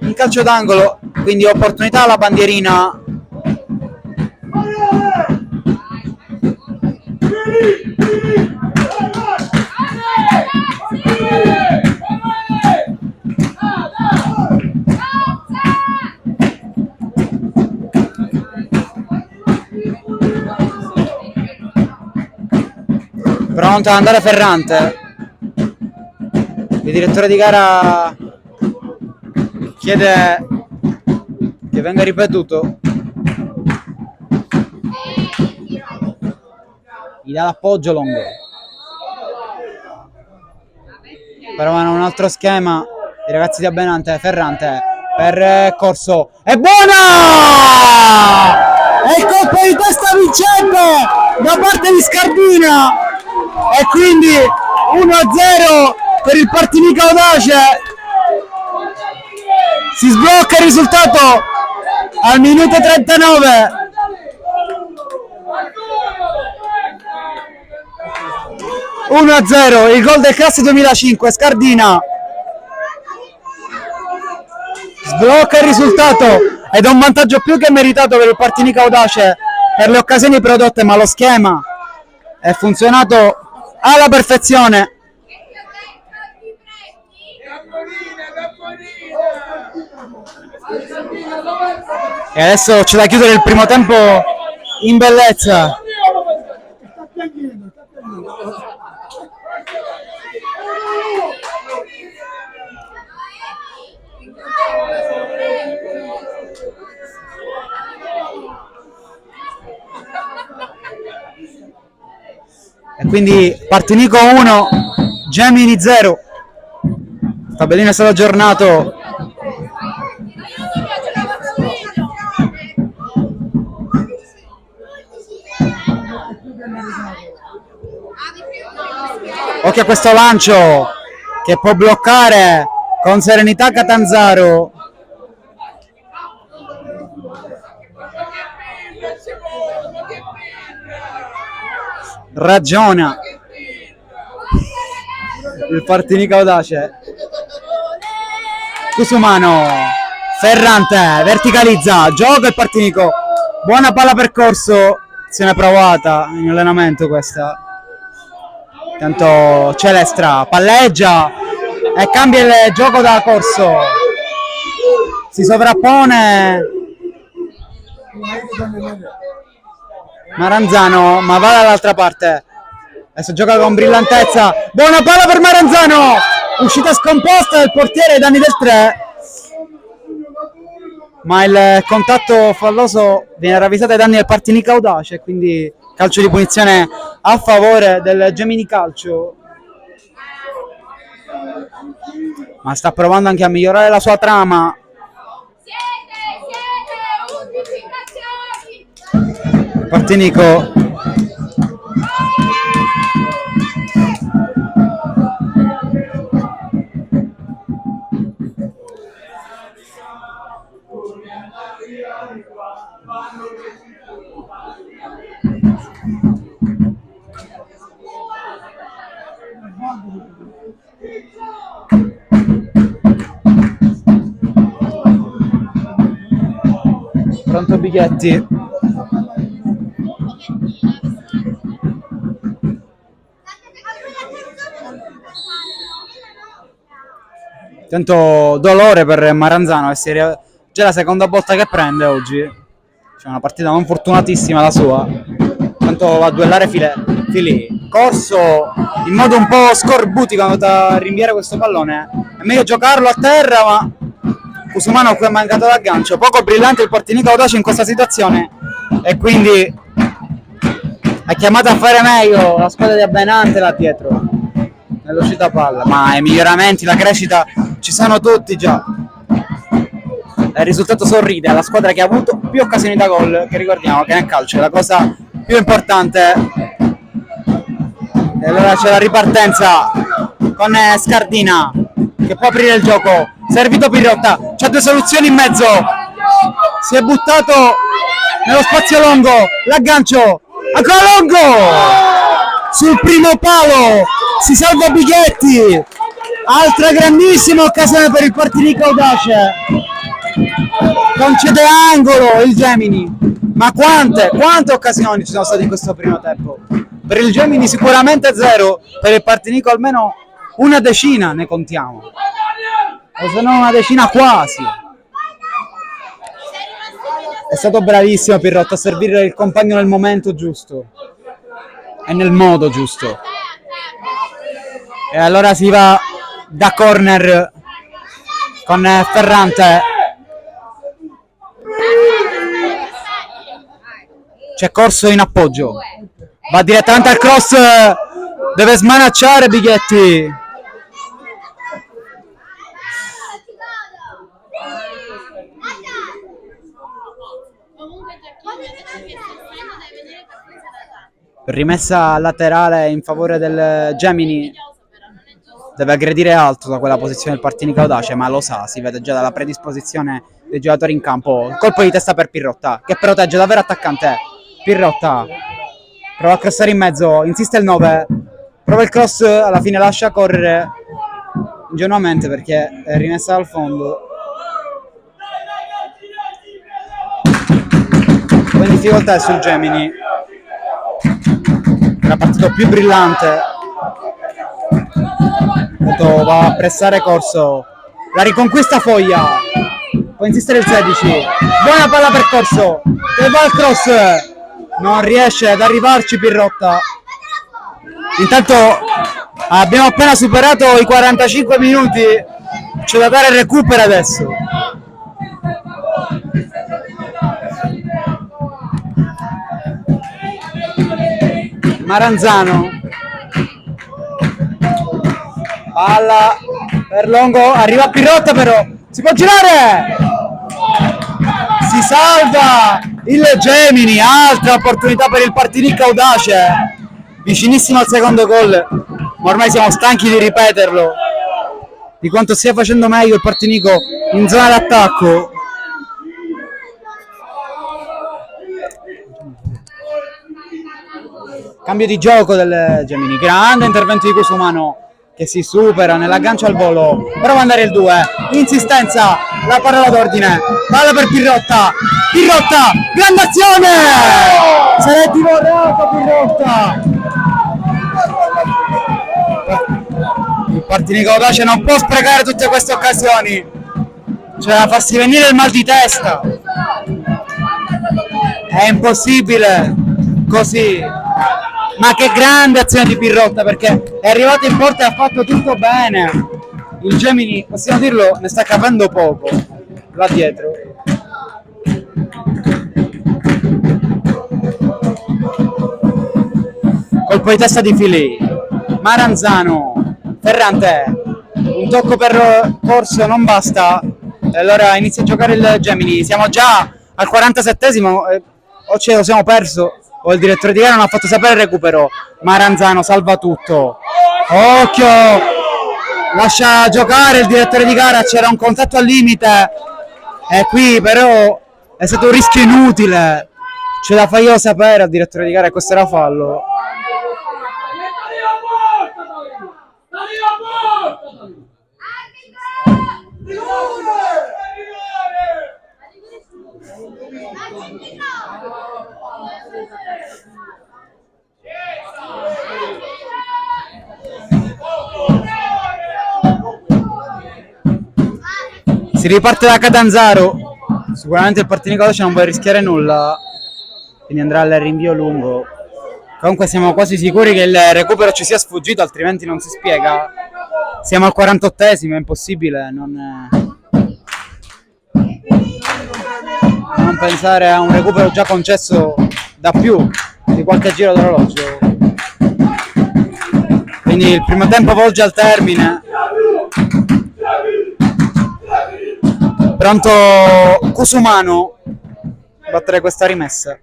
in calcio d'angolo, quindi opportunità alla bandierina. Pronto ad andare Ferrante, il direttore di gara chiede che venga ripetuto, gli dà l'appoggio Longo, però hanno un altro schema i ragazzi di Abbenante. Ferrante per Corso, è buona! È il colpo di testa vincente da parte di Scardina e quindi 1-0 per il Partinico Audace. Si sblocca il risultato al minuto 39. (1-0), il gol del classe 2005, Scardina sblocca il risultato ed è un vantaggio più che meritato per il Partinico Audace per le occasioni prodotte, ma lo schema è funzionato alla perfezione. E adesso c'è da chiudere il primo tempo in bellezza. E quindi Partinico 1, Gemini 0. Tabellino è stato aggiornato. Occhio a questo lancio che può bloccare con serenità Catanzaro. Ragiona il Partinico Audace. Cusumano, Ferrante verticalizza, gioca il Partinico, buona palla percorso, azione provata in allenamento questa. Intanto c'è l'Estra, palleggia e cambia il gioco da Corso, si sovrappone Maranzano, ma va dall'altra parte, adesso gioca con brillantezza, buona palla per Maranzano, uscita scomposta del portiere ai danni del 3, ma il contatto falloso viene ravvisato ai danni del Partinico Audace, quindi calcio di punizione a favore del Gemini Calcio. Ma sta provando anche a migliorare la sua trama. Partinico pronto Bighetti, Tanto dolore per Maranzano, che già la seconda botta che prende oggi. C'è una partita non fortunatissima la sua. Tanto va a duellare Filì. Corso in modo un po' scorbutico a rinviare questo pallone. È meglio giocarlo a terra, ma Cusumano qui è mancato l'aggancio. Poco brillante il Portinica Audace in questa situazione e quindi è chiamata a fare meglio la squadra di Abbenante là dietro nell'uscita palla, ma i miglioramenti, la crescita ci sono tutti già. Il risultato sorride alla squadra che ha avuto più occasioni da gol, che ricordiamo che nel calcio è la cosa più importante. E allora c'è la ripartenza con Scardina che può aprire il gioco. Servito Pirrotta, c'ha due soluzioni in mezzo, si è buttato nello spazio lungo, l'aggancio ancora lungo sul primo palo, si salva Bighetti, altra grandissima occasione per il Portinica Audace, concede angolo il Gemini, ma quante occasioni ci sono state in questo primo tempo? Per il Gemini sicuramente zero, per il Portinica almeno una decina ne contiamo, o se non una decina quasi. È stato bravissimo Pirrotta a servire il compagno nel momento giusto e nel modo giusto. E allora si va da corner con Ferrante. C'è Corso in appoggio, va direttamente al cross, deve smanacciare Bighetti. Rimessa laterale in favore del Gemini, deve aggredire alto da quella posizione del Portinica Audace, ma lo sa, si vede già dalla predisposizione dei giocatori in campo. Colpo di testa per Pirrotta che protegge davvero attaccante. Pirrotta prova a crossare in mezzo, insiste il 9, prova il cross, alla fine lascia correre ingenuamente perché è rimessa dal fondo. In difficoltà è sul Gemini, la partita più brillante. Va a pressare Corso, la riconquista Foglia, può insistere il 16, buona palla per Corso che va al cross, non riesce ad arrivarci Pirrotta. Intanto abbiamo appena superato i 45 minuti, c'è da dare recupero adesso. Maranzano, palla per Longo, arriva Pirrotta però, si può girare, si salva il Gemini, altra opportunità per il Portinica Audace, vicinissimo al secondo gol, ma ormai siamo stanchi di ripeterlo, di quanto stia facendo meglio il Portinico in zona d'attacco. Cambio di gioco del Gemini, grande intervento di Cusumano che si supera nell'aggancio al volo, prova ad andare il 2, insistenza, la parola d'ordine, palla per Pirrotta, grande azione, se l'è divorato Pirrotta. Il Portinica Audace non può sprecare tutte queste occasioni, cioè a farsi venire il mal di testa, è impossibile così. Ma che grande azione di Pirrotta, perché è arrivato in porta e ha fatto tutto bene. Il Gemini, possiamo dirlo, ne sta capendo poco là dietro. Colpo di testa di Filì, Maranzano, Ferrante, un tocco per Corso non basta, e allora inizia a giocare il Gemini. Siamo già al 47esimo, o ce lo siamo perso o il direttore di gara non ha fatto sapere il recupero. Maranzano salva tutto, occhio, lascia giocare il direttore di gara, c'era un contatto al limite e qui però è stato un rischio inutile, ce la fai io sapere al direttore di gara che questo era fallo. Si riparte da Catanzaro, sicuramente il Partinico Audace non vuole rischiare nulla, quindi andrà al rinvio lungo. Comunque siamo quasi sicuri che il recupero ci sia sfuggito, altrimenti non si spiega. Siamo al 48esimo, è impossibile non pensare a un recupero già concesso da più di qualche giro d'orologio. Quindi il primo tempo volge al termine. Pronto Cusumano a battere questa rimessa.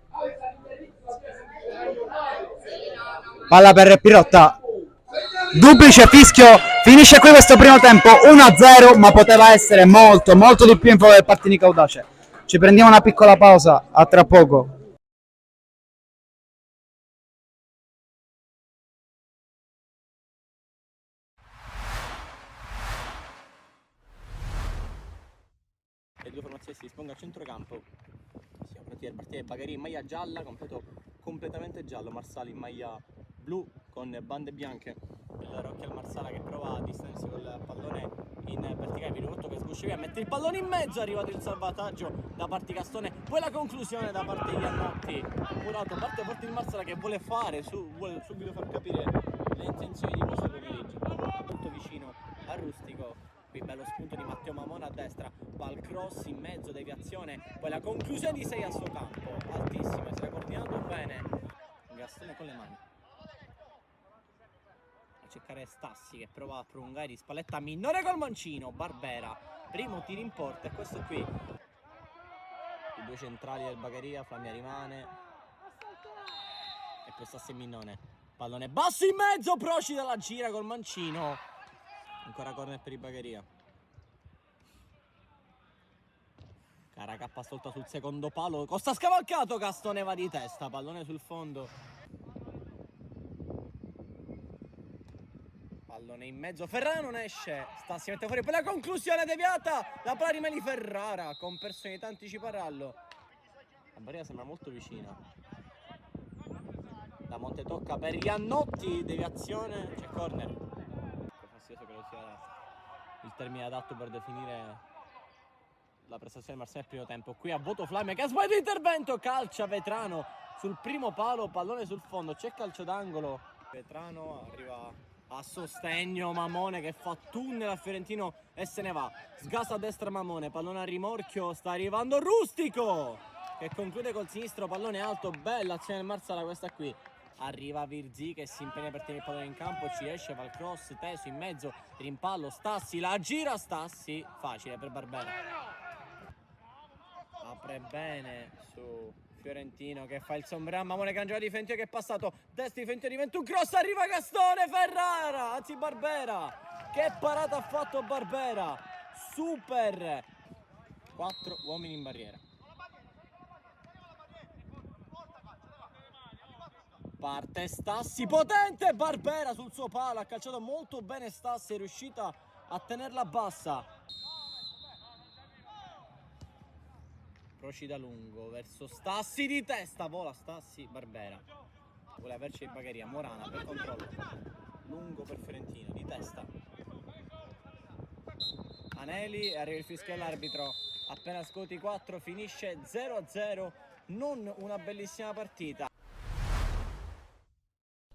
Palla per Pirotta. Duplice fischio, finisce qui questo primo tempo 1-0, ma poteva essere molto di più in favore del Partinico Audace. Ci prendiamo una piccola pausa, a tra poco. Le due formazioni si dispongono a centrocampo. Siamo pronti per partire. Bagheria in maglia gialla, completamente giallo, Marsala in maglia blu con bande bianche. Il Rocchi al Marsala che prova a distanziarsi col pallone in verticale, Pirotto che sguscia via, mette il pallone in mezzo, è arrivato il salvataggio da parte di Gastone, poi la conclusione da parte di Iannotti. Murato parte il Marsala che vuole vuole subito far capire le intenzioni di questo pomeriggio. Molto vicino a Rustico. Qui bello spunto di Matteo Mamona a destra, pal cross in mezzo, deviazione, poi la conclusione di 6 a suo campo, altissima, si era coordinato bene, Gastone con le mani. A cercare Stassi che prova a prolungare di spalletta minore col mancino, Barbera, primo tiro in porta e questo qui. I due centrali del Bagheria, Flamia rimane, e poi Stassi e Minnone, pallone basso in mezzo, Procida la gira col mancino. Ancora corner per i Bagheria. Caracappa stolta sul secondo palo. Costa scavalcato, Gastone va di testa. Pallone sul fondo. Pallone in mezzo. Ferrara non esce. Stassi mette fuori. Poi la conclusione deviata. La palla rimane di Ferrara. Con personalità anticipa Rallo. La barriera sembra molto vicina. Da Monte tocca per Iannotti. Deviazione. C'è corner. Che lo sia il termine adatto per definire la prestazione di Marseille al primo tempo. Qui a voto Flamia che ha sbagliato l'intervento, calcia Vetrano sul primo palo, pallone sul fondo, c'è calcio d'angolo. Vetrano arriva a sostegno, Mamone che fa tunnel a Fiorentino e se ne va. Sgasa a destra Mamone, pallone a rimorchio, sta arrivando Rustico che conclude col sinistro, pallone alto, bella azione del Marsala questa qui. Arriva Virzì che si impegna per tenere il pallone in campo, ci esce, fa il cross, teso in mezzo, rimpallo, Stassi, la gira Stassi, facile per Barbera. Apre bene su Fiorentino che fa il sombrero, Mamone che di Fiorentino che è passato, destra di Fiorentino diventa un cross, arriva Gastone, Ferrara, anzi Barbera, che parata ha fatto Barbera, super, 4 uomini in barriera. Parte Stassi, potente Barbera sul suo palo, ha calciato molto bene Stassi, è riuscita a tenerla bassa. Procida lungo verso Stassi di testa, vola Stassi, Barbera. Vuole averci il Bagheria, Morana per controllo. Lungo per Fiorentino, di testa. Anelli, arriva il fischio all'arbitro. Appena scuoti 4 finisce 0-0, non una bellissima partita.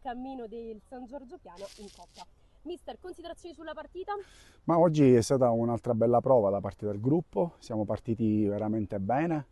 Cammino del San Giorgio Piano in coppia. Mister, considerazioni sulla partita? Ma oggi è stata un'altra bella prova da parte del gruppo, siamo partiti veramente bene,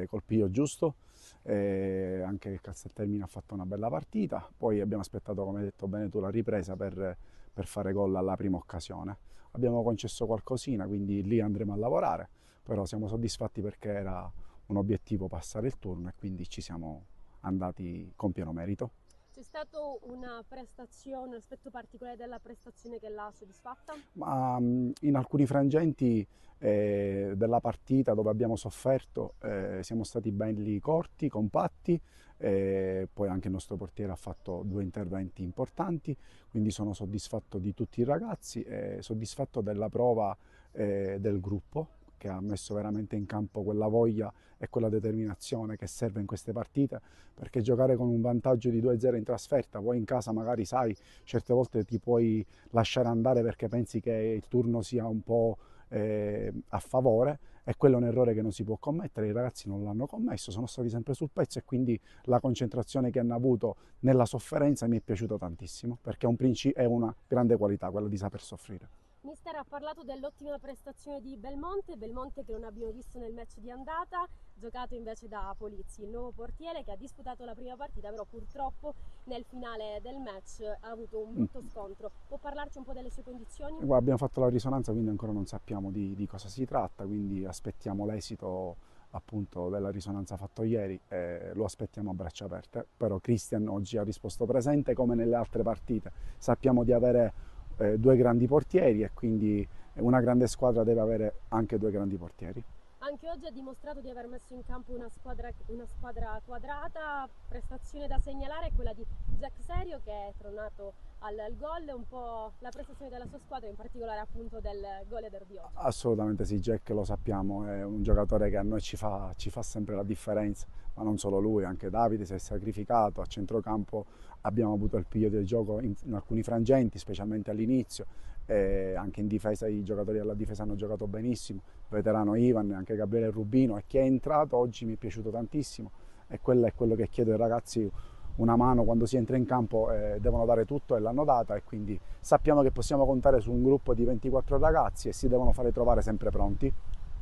col piglio giusto, anche Calzatermine ha fatto una bella partita, poi abbiamo aspettato, come hai detto bene tu, la ripresa per fare gol alla prima occasione. Abbiamo concesso qualcosina, quindi lì andremo a lavorare, però siamo soddisfatti perché era un obiettivo passare il turno e quindi ci siamo andati con pieno merito. C'è stata una prestazione, un aspetto particolare della prestazione che l'ha soddisfatta? Ma in alcuni frangenti della partita dove abbiamo sofferto siamo stati belli corti, compatti, poi anche il nostro portiere ha fatto 2 interventi importanti, quindi sono soddisfatto di tutti i ragazzi, soddisfatto della prova del gruppo che ha messo veramente in campo quella voglia e quella determinazione che serve in queste partite, perché giocare con un vantaggio di 2-0 in trasferta, poi in casa magari sai, certe volte ti puoi lasciare andare perché pensi che il turno sia un po' a favore, e quello è un errore che non si può commettere. I ragazzi non l'hanno commesso, sono stati sempre sul pezzo, e quindi la concentrazione che hanno avuto nella sofferenza mi è piaciuto tantissimo, perché è una grande qualità quella di saper soffrire. Mister ha parlato dell'ottima prestazione di Belmonte, Belmonte che non abbiamo visto nel match di andata, giocato invece da Polizzi, il nuovo portiere che ha disputato la prima partita, però purtroppo nel finale del match ha avuto un brutto scontro. Può parlarci un po' delle sue condizioni? Guarda, abbiamo fatto la risonanza, quindi ancora non sappiamo di cosa si tratta, quindi aspettiamo l'esito appunto della risonanza fatto ieri, e lo aspettiamo a braccia aperte. Però Christian oggi ha risposto presente come nelle altre partite. Sappiamo di avere due grandi portieri, e quindi una grande squadra deve avere anche due grandi portieri. Anche oggi ha dimostrato di aver messo in campo una squadra quadrata, prestazione da segnalare è quella di Jack Serio che è tornato al gol, un po' la prestazione della sua squadra, in particolare appunto del gol e derby oggi. Assolutamente sì, Jack lo sappiamo, è un giocatore che a noi ci fa sempre la differenza, ma non solo lui, anche Davide si è sacrificato, a centrocampo abbiamo avuto il piglio del gioco in alcuni frangenti, specialmente all'inizio, e anche in difesa i giocatori della difesa hanno giocato benissimo, veterano Ivan, anche Gabriele Rubino, e chi è entrato oggi mi è piaciuto tantissimo, e quello è quello che chiedo ai ragazzi: una mano quando si entra in campo, devono dare tutto, e l'hanno data, e quindi sappiamo che possiamo contare su un gruppo di 24 ragazzi e si devono fare trovare sempre pronti.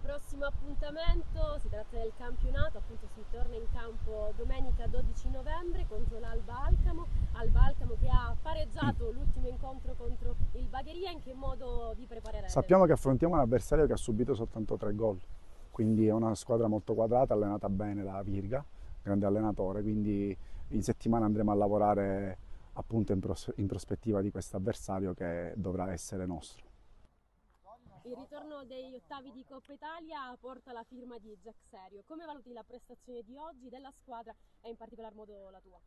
Prossimo appuntamento, si tratta del campionato, appunto si torna in campo domenica 12 novembre contro l'Alba Alcamo che ha pareggiato l'ultimo incontro contro il Bagheria. In che modo vi preparerete? Sappiamo che affrontiamo un avversario che ha subito soltanto 3 gol, quindi è una squadra molto quadrata, allenata bene da Virga, grande allenatore, quindi in settimana andremo a lavorare appunto in prospettiva di questo avversario che dovrà essere nostro. Il ritorno degli ottavi di Coppa Italia porta la firma di Jack Serio. Come valuti la prestazione di oggi della squadra e in particolar modo la tua?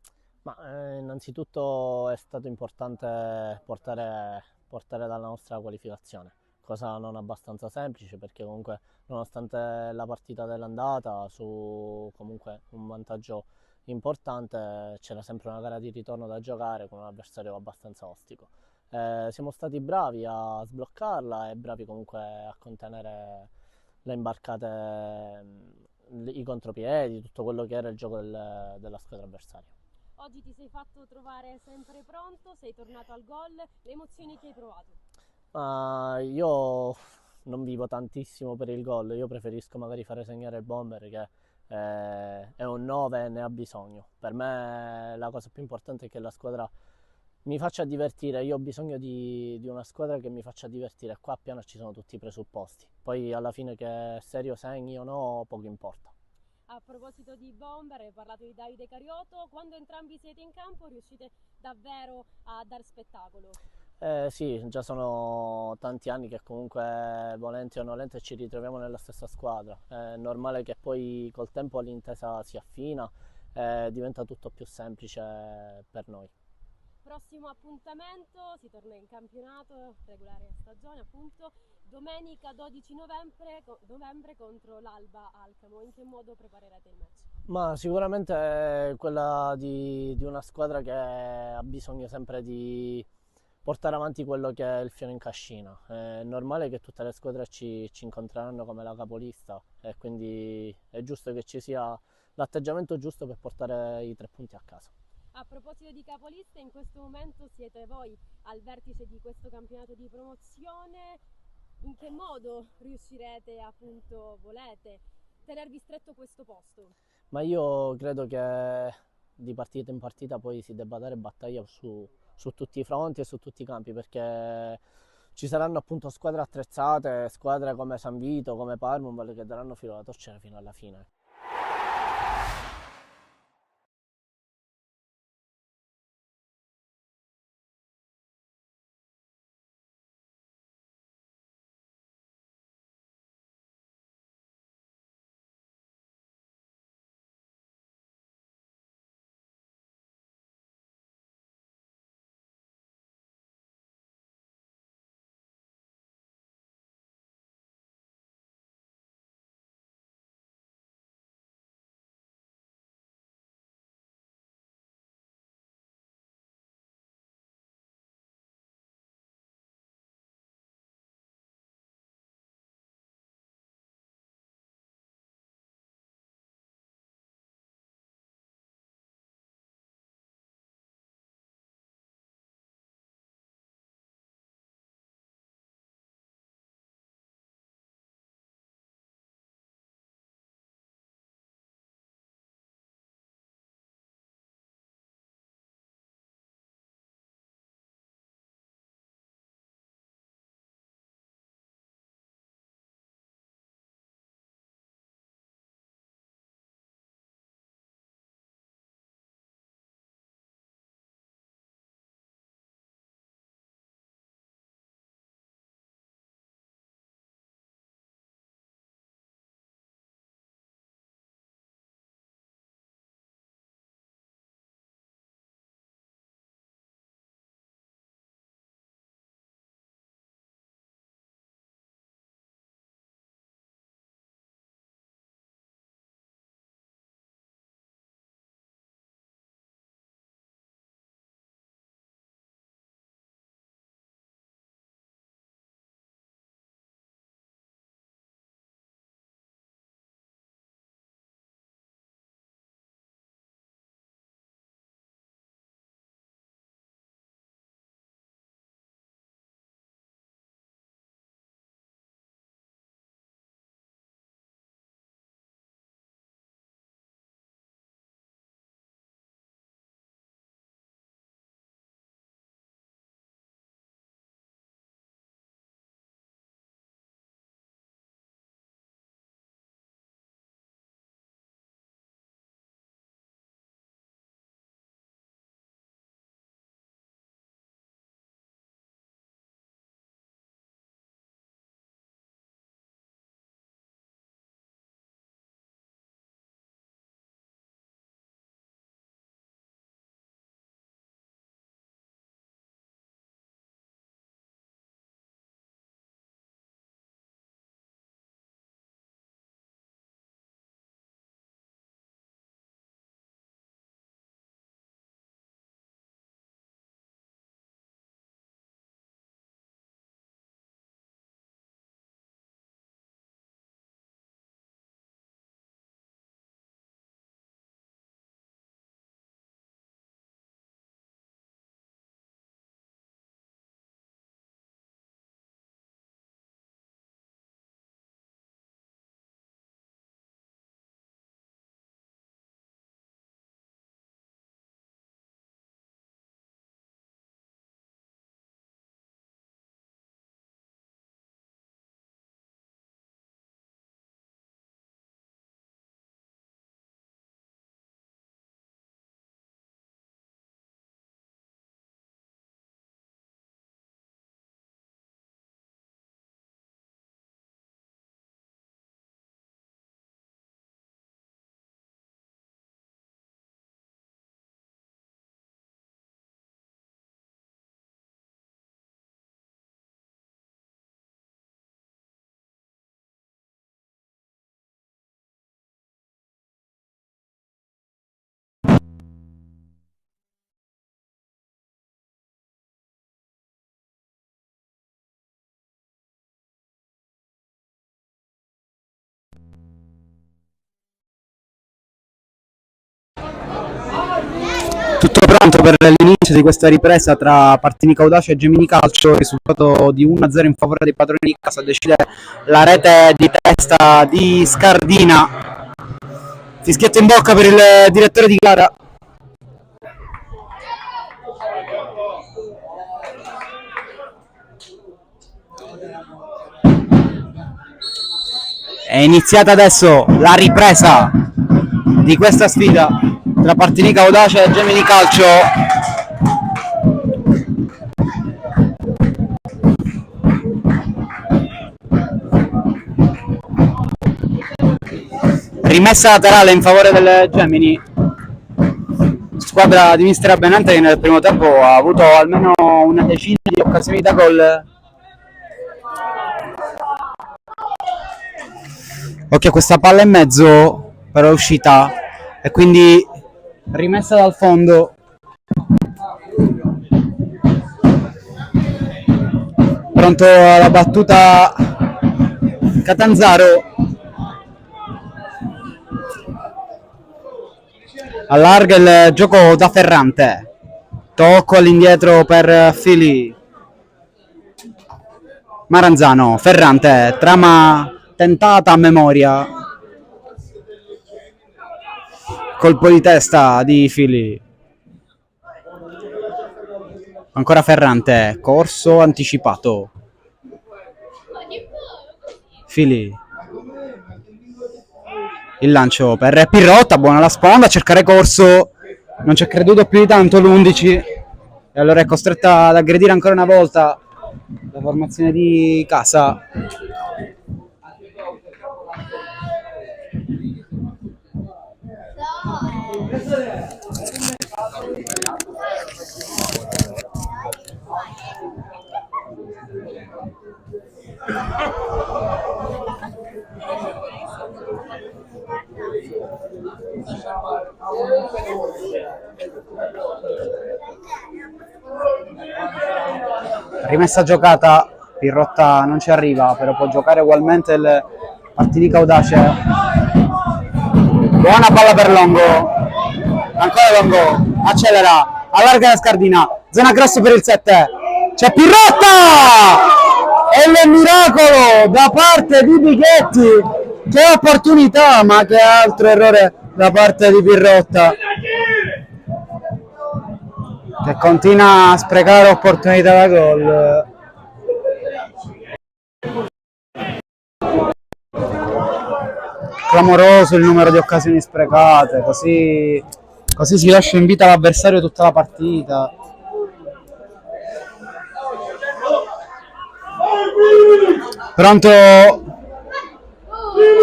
Innanzitutto è stato importante portare dalla nostra qualificazione, cosa non abbastanza semplice perché comunque nonostante la partita dell'andata su comunque un vantaggio importante c'era sempre una gara di ritorno da giocare con un avversario abbastanza ostico. Siamo stati bravi a sbloccarla e bravi comunque a contenere le imbarcate, i contropiedi, tutto quello che era il gioco della squadra avversaria. Oggi ti sei fatto trovare sempre pronto, sei tornato al gol, le emozioni che hai provato? Io non vivo tantissimo per il gol, io preferisco magari fare segnare il bomber che è un 9 e ne ha bisogno. Per me la cosa più importante è che la squadra mi faccia divertire, io ho bisogno di una squadra che mi faccia divertire, qua a Piano ci sono tutti i presupposti, poi alla fine che Serio segni o no poco importa. A proposito di bomber, hai parlato di Davide Carioto, quando entrambi siete in campo riuscite davvero a dar spettacolo? Sì, già sono tanti anni che comunque volenti o nolenti ci ritroviamo nella stessa squadra, è normale che poi col tempo l'intesa si affina e diventa tutto più semplice per noi. Prossimo appuntamento, si torna in campionato, regolare stagione appunto, domenica 12 novembre contro l'Alba Alcamo. In che modo preparerete il match? Ma sicuramente è quella di una squadra che ha bisogno sempre di portare avanti quello che è il fiore in cascina. È normale che tutte le squadre ci incontreranno come la capolista e quindi è giusto che ci sia l'atteggiamento giusto per portare i 3 punti a casa. A proposito di capoliste, in questo momento siete voi al vertice di questo campionato di promozione. In che modo riuscirete, appunto, volete tenervi stretto questo posto? Ma io credo che di partita in partita poi si debba dare battaglia su tutti i fronti e su tutti i campi perché ci saranno appunto squadre attrezzate, squadre come San Vito, come Parmum che daranno filo alla torcere fino alla fine. Tutto pronto per l'inizio di questa ripresa tra Partinico Audace e Gemini Calcio. Il risultato di 1-0 in favore dei padroni di casa decide la rete di testa di Scardina. Fischietto in bocca per il direttore di gara. È iniziata adesso la ripresa di questa sfida tra Partinico Audace e Gemini Calcio. Rimessa laterale in favore del Gemini, squadra di mister Benante che nel primo tempo ha avuto almeno una decina di occasioni da gol. Occhio a questa palla in mezzo, però è uscita e quindi rimessa dal fondo. Pronto alla battuta Catanzaro. Allarga il gioco da Ferrante. Tocco all'indietro per Fili. Maranzano, Ferrante, trama tentata a memoria. Colpo di testa di Fili. Ancora Ferrante, corso anticipato. Fili. Il lancio per Pirrotta, buona la sponda, a cercare corso. Non ci è creduto più di tanto l'11 e allora è costretta ad aggredire ancora una volta la formazione di casa. Rimessa giocata, Pirrotta non ci arriva, però può giocare ugualmente il Partinico Audace. Buona palla per Longo, ancora Longo, accelera, allarga la Scardina, zona cross per il 7, c'è Pirrotta! E il miracolo da parte di Bighetti, che opportunità, ma che altro errore da parte di Pirrotta, che continua a sprecare opportunità da gol. Clamoroso il numero di occasioni sprecate, così si lascia in vita l'avversario tutta la partita. Pronto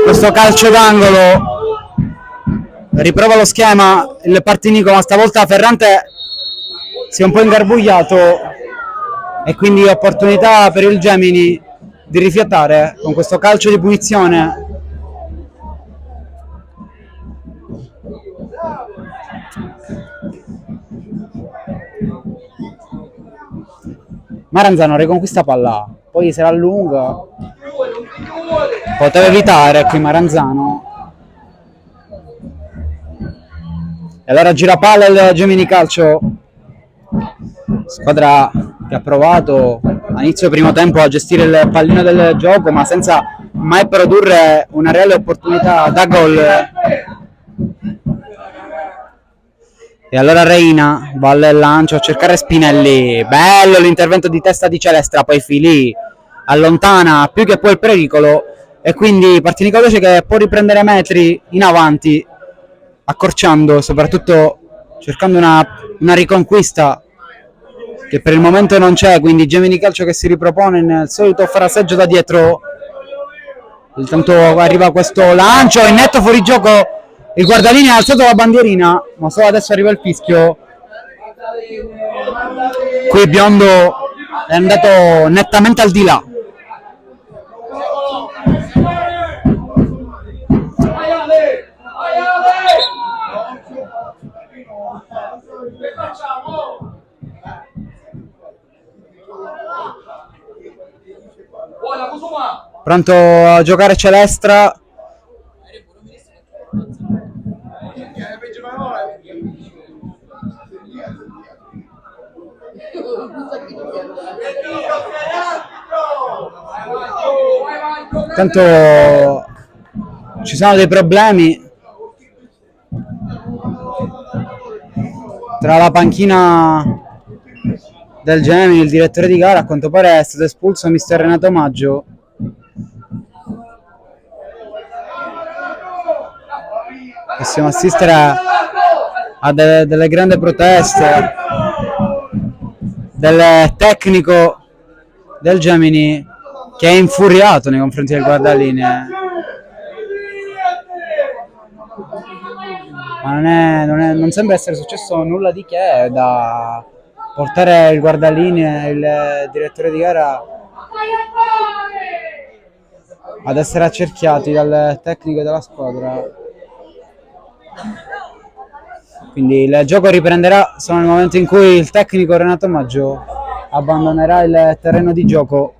questo calcio d'angolo, riprova lo schema il Partinico, ma stavolta Ferrante si è un po' ingarbugliato e quindi opportunità per il Gemini di rifiatare con questo calcio di punizione. Maranzano riconquista palla, poi se la allunga, poteva evitare qui Maranzano, e allora gira palla il Gemini Calcio, squadra che ha provato a inizio primo tempo a gestire il pallino del gioco ma senza mai produrre una reale opportunità da gol. E allora Reina va al lancio a cercare Spinelli, bello l'intervento di testa di Celestra, poi Fili allontana più che poi il pericolo e quindi Partinico Audace che può riprendere metri in avanti, accorciando, soprattutto cercando una riconquista che per il momento non c'è, quindi Gemini Calcio che si ripropone nel solito fraseggio da dietro. Intanto arriva questo lancio in netto fuorigioco. Il guardalinea ha alzato la bandierina, ma solo adesso arriva il fischio. Qui Biondo è andato nettamente al di là. Pronto a giocare Celestra. Intanto ci sono dei problemi tra la panchina del Gemini e il direttore di gara. A quanto pare è stato espulso mister Renato Maggio. Possiamo assistere a delle grandi proteste del tecnico del Gemini che è infuriato nei confronti del guardalinee. Ma non sembra essere successo nulla di che da portare il guardalinee e il direttore di gara ad essere accerchiati dal tecnico della squadra. Quindi il gioco riprenderà solo nel momento in cui il tecnico Renato Maggio abbandonerà il terreno di gioco.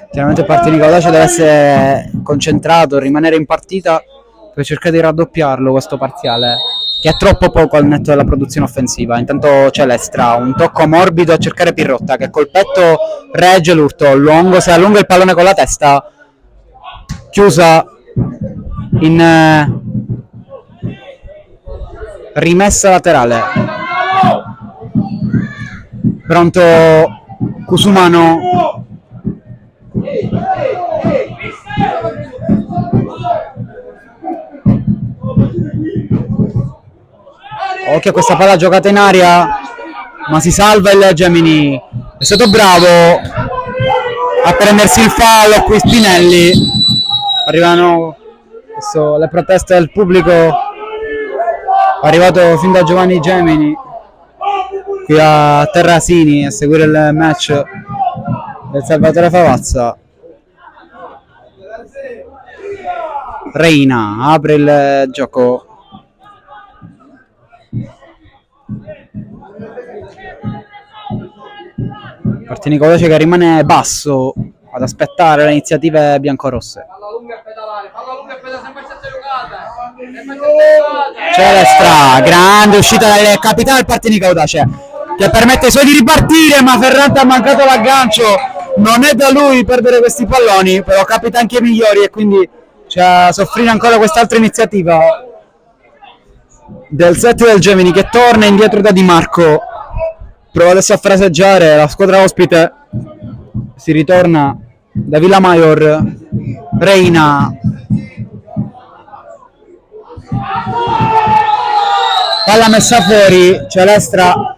Chiaramente il Partinico Audace deve essere concentrato, rimanere in partita per cercare di raddoppiarlo questo parziale, che è troppo poco al netto della produzione offensiva. Intanto Celestra, un tocco morbido a cercare Pirrotta che col petto regge l'urto, se allunga il pallone con la testa, chiusa in rimessa laterale. Pronto Cusumano, occhio a questa palla giocata in aria, ma si salva il Gemini. È stato bravo a prendersi il fallo qui Spinelli. Arrivano adesso le proteste del pubblico, arrivato fin da Giovanni Gemini qui a Terrasini a seguire il match del Salvatore Favazza. Reina apre il gioco. Partinico Audace che rimane basso ad aspettare le iniziative biancorosse. Celestra, grande uscita del capitano del Partinico Audace che permette ai suoi di ripartire, ma Ferrante ha mancato l'aggancio. Non è da lui perdere questi palloni, però capita anche ai migliori e quindi c'è a soffrire ancora quest'altra iniziativa del set del Gemini che torna indietro da Di Marco. Prova adesso a fraseggiare la squadra ospite, si ritorna da Villamaior. Reina, palla messa fuori. Celestra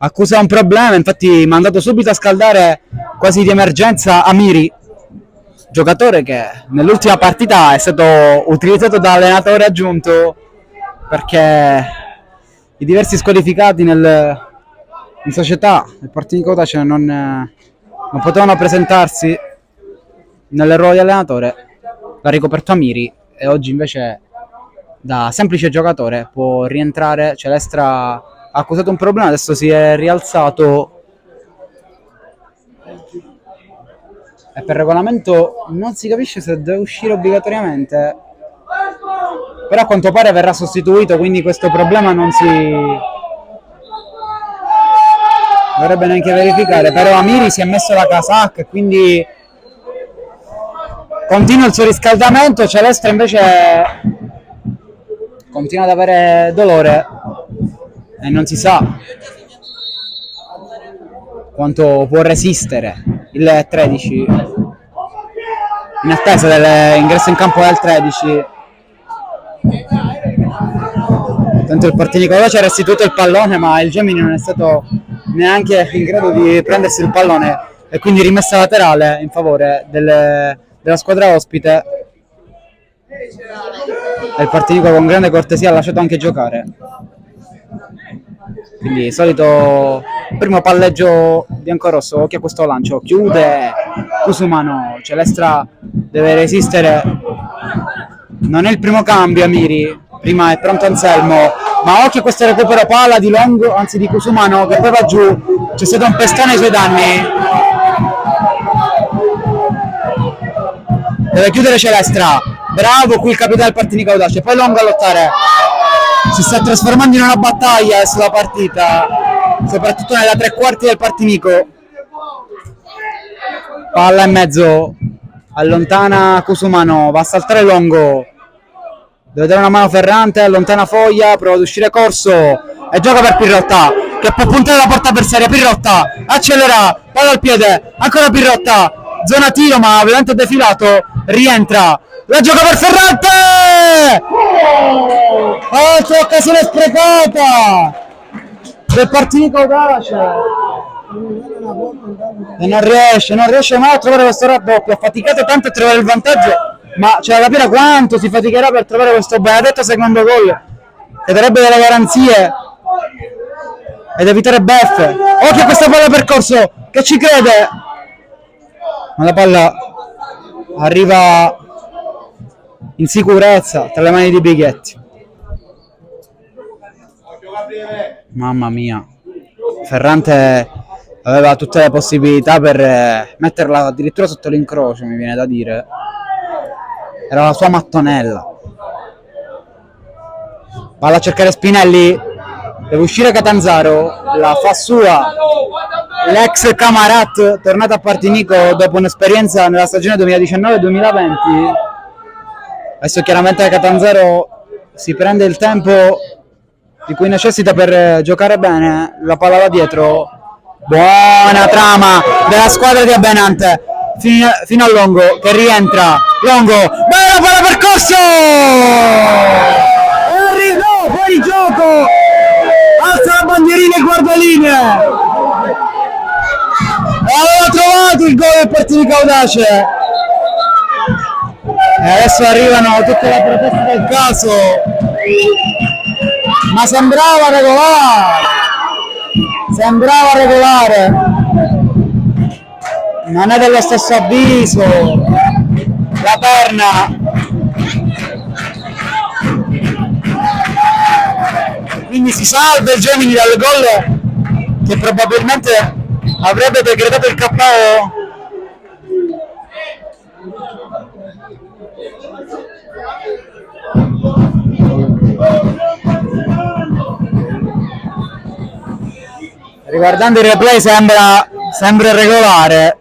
accusa un problema, infatti mandato subito a scaldare quasi di emergenza Amiri, giocatore che nell'ultima partita è stato utilizzato da allenatore aggiunto perché i diversi squalificati in società il Partinico Audace non potevano presentarsi nel ruolo di allenatore. L'ha ricoperto Amiri e oggi invece da semplice giocatore può rientrare. Celestra ha accusato un problema, adesso si è rialzato e per regolamento non si capisce se deve uscire obbligatoriamente, però a quanto pare verrà sostituito, quindi questo problema non si dovrebbe neanche verificare. Però Amiri si è messo la casacca e quindi continua il suo riscaldamento. Celestra invece continua ad avere dolore e non si sa quanto può resistere il 13 in attesa dell'ingresso in campo del 13. Tanto il Partinico Audace ha restituito il pallone, ma il Gemini non è stato neanche in grado di prendersi il pallone e quindi rimessa laterale in favore della squadra ospite. E il Partinico con grande cortesia ha lasciato anche giocare. Quindi solito primo palleggio biancorosso. Occhio a questo lancio, chiude Cusumano. Celestra deve resistere, non è il primo cambio Amiri, prima è pronto Anselmo, ma occhio a questo recupero palla di Longo, anzi di Cusumano, che poi va giù, c'è stato un pestone ai suoi danni. Deve chiudere Celestra, bravo qui il capitano del Partinico Audace, poi Longo a lottare, si sta trasformando in una battaglia sulla partita, soprattutto nella tre quarti del Partinico. Palla in mezzo, allontana Cusumano, va a saltare Longo, deve dare una mano Ferrante, allontana Foglia, prova ad uscire Corso e gioca per Pirrotta che può puntare la porta avversaria. Pirrotta accelera, palla al piede, ancora Pirrotta, zona tiro ma ovviamente defilato, rientra, la gioca per Ferrante, altra occasione sprecata del Partinico Audace e non riesce mai a trovare questo raddoppio. Ha faticato tanto a trovare il vantaggio, ma c'è da capire quanto si faticherà per trovare questo benedetto secondo gol che darebbe delle garanzie ed evitare beffe. Occhio a questa palla percorso che ci crede, ma la palla arriva in sicurezza tra le mani di Bighetti. Mamma mia, Ferrante aveva tutte le possibilità per metterla addirittura sotto l'incrocio, mi viene da dire. Era la sua mattonella. Palla a cercare Spinelli, deve uscire Catanzaro, la fa sua l'ex Camarat, tornato a Partinico dopo un'esperienza nella stagione 2019-2020. Adesso chiaramente Catanzaro si prende il tempo di cui necessita per giocare bene, la palla va dietro, buona trama della squadra di Abbenante fino a Longo che rientra, Longo, bella palla percorso, no, fuori gioco, alza la bandierina e guardalinee, aveva trovato il gol del Partinico Audace e adesso arrivano tutte le proteste del caso, ma sembrava regolare, non è dello stesso avviso la perna, quindi si salva il Gemini dal gol che probabilmente avrebbe decretato il KO. Riguardando il replay sembra regolare,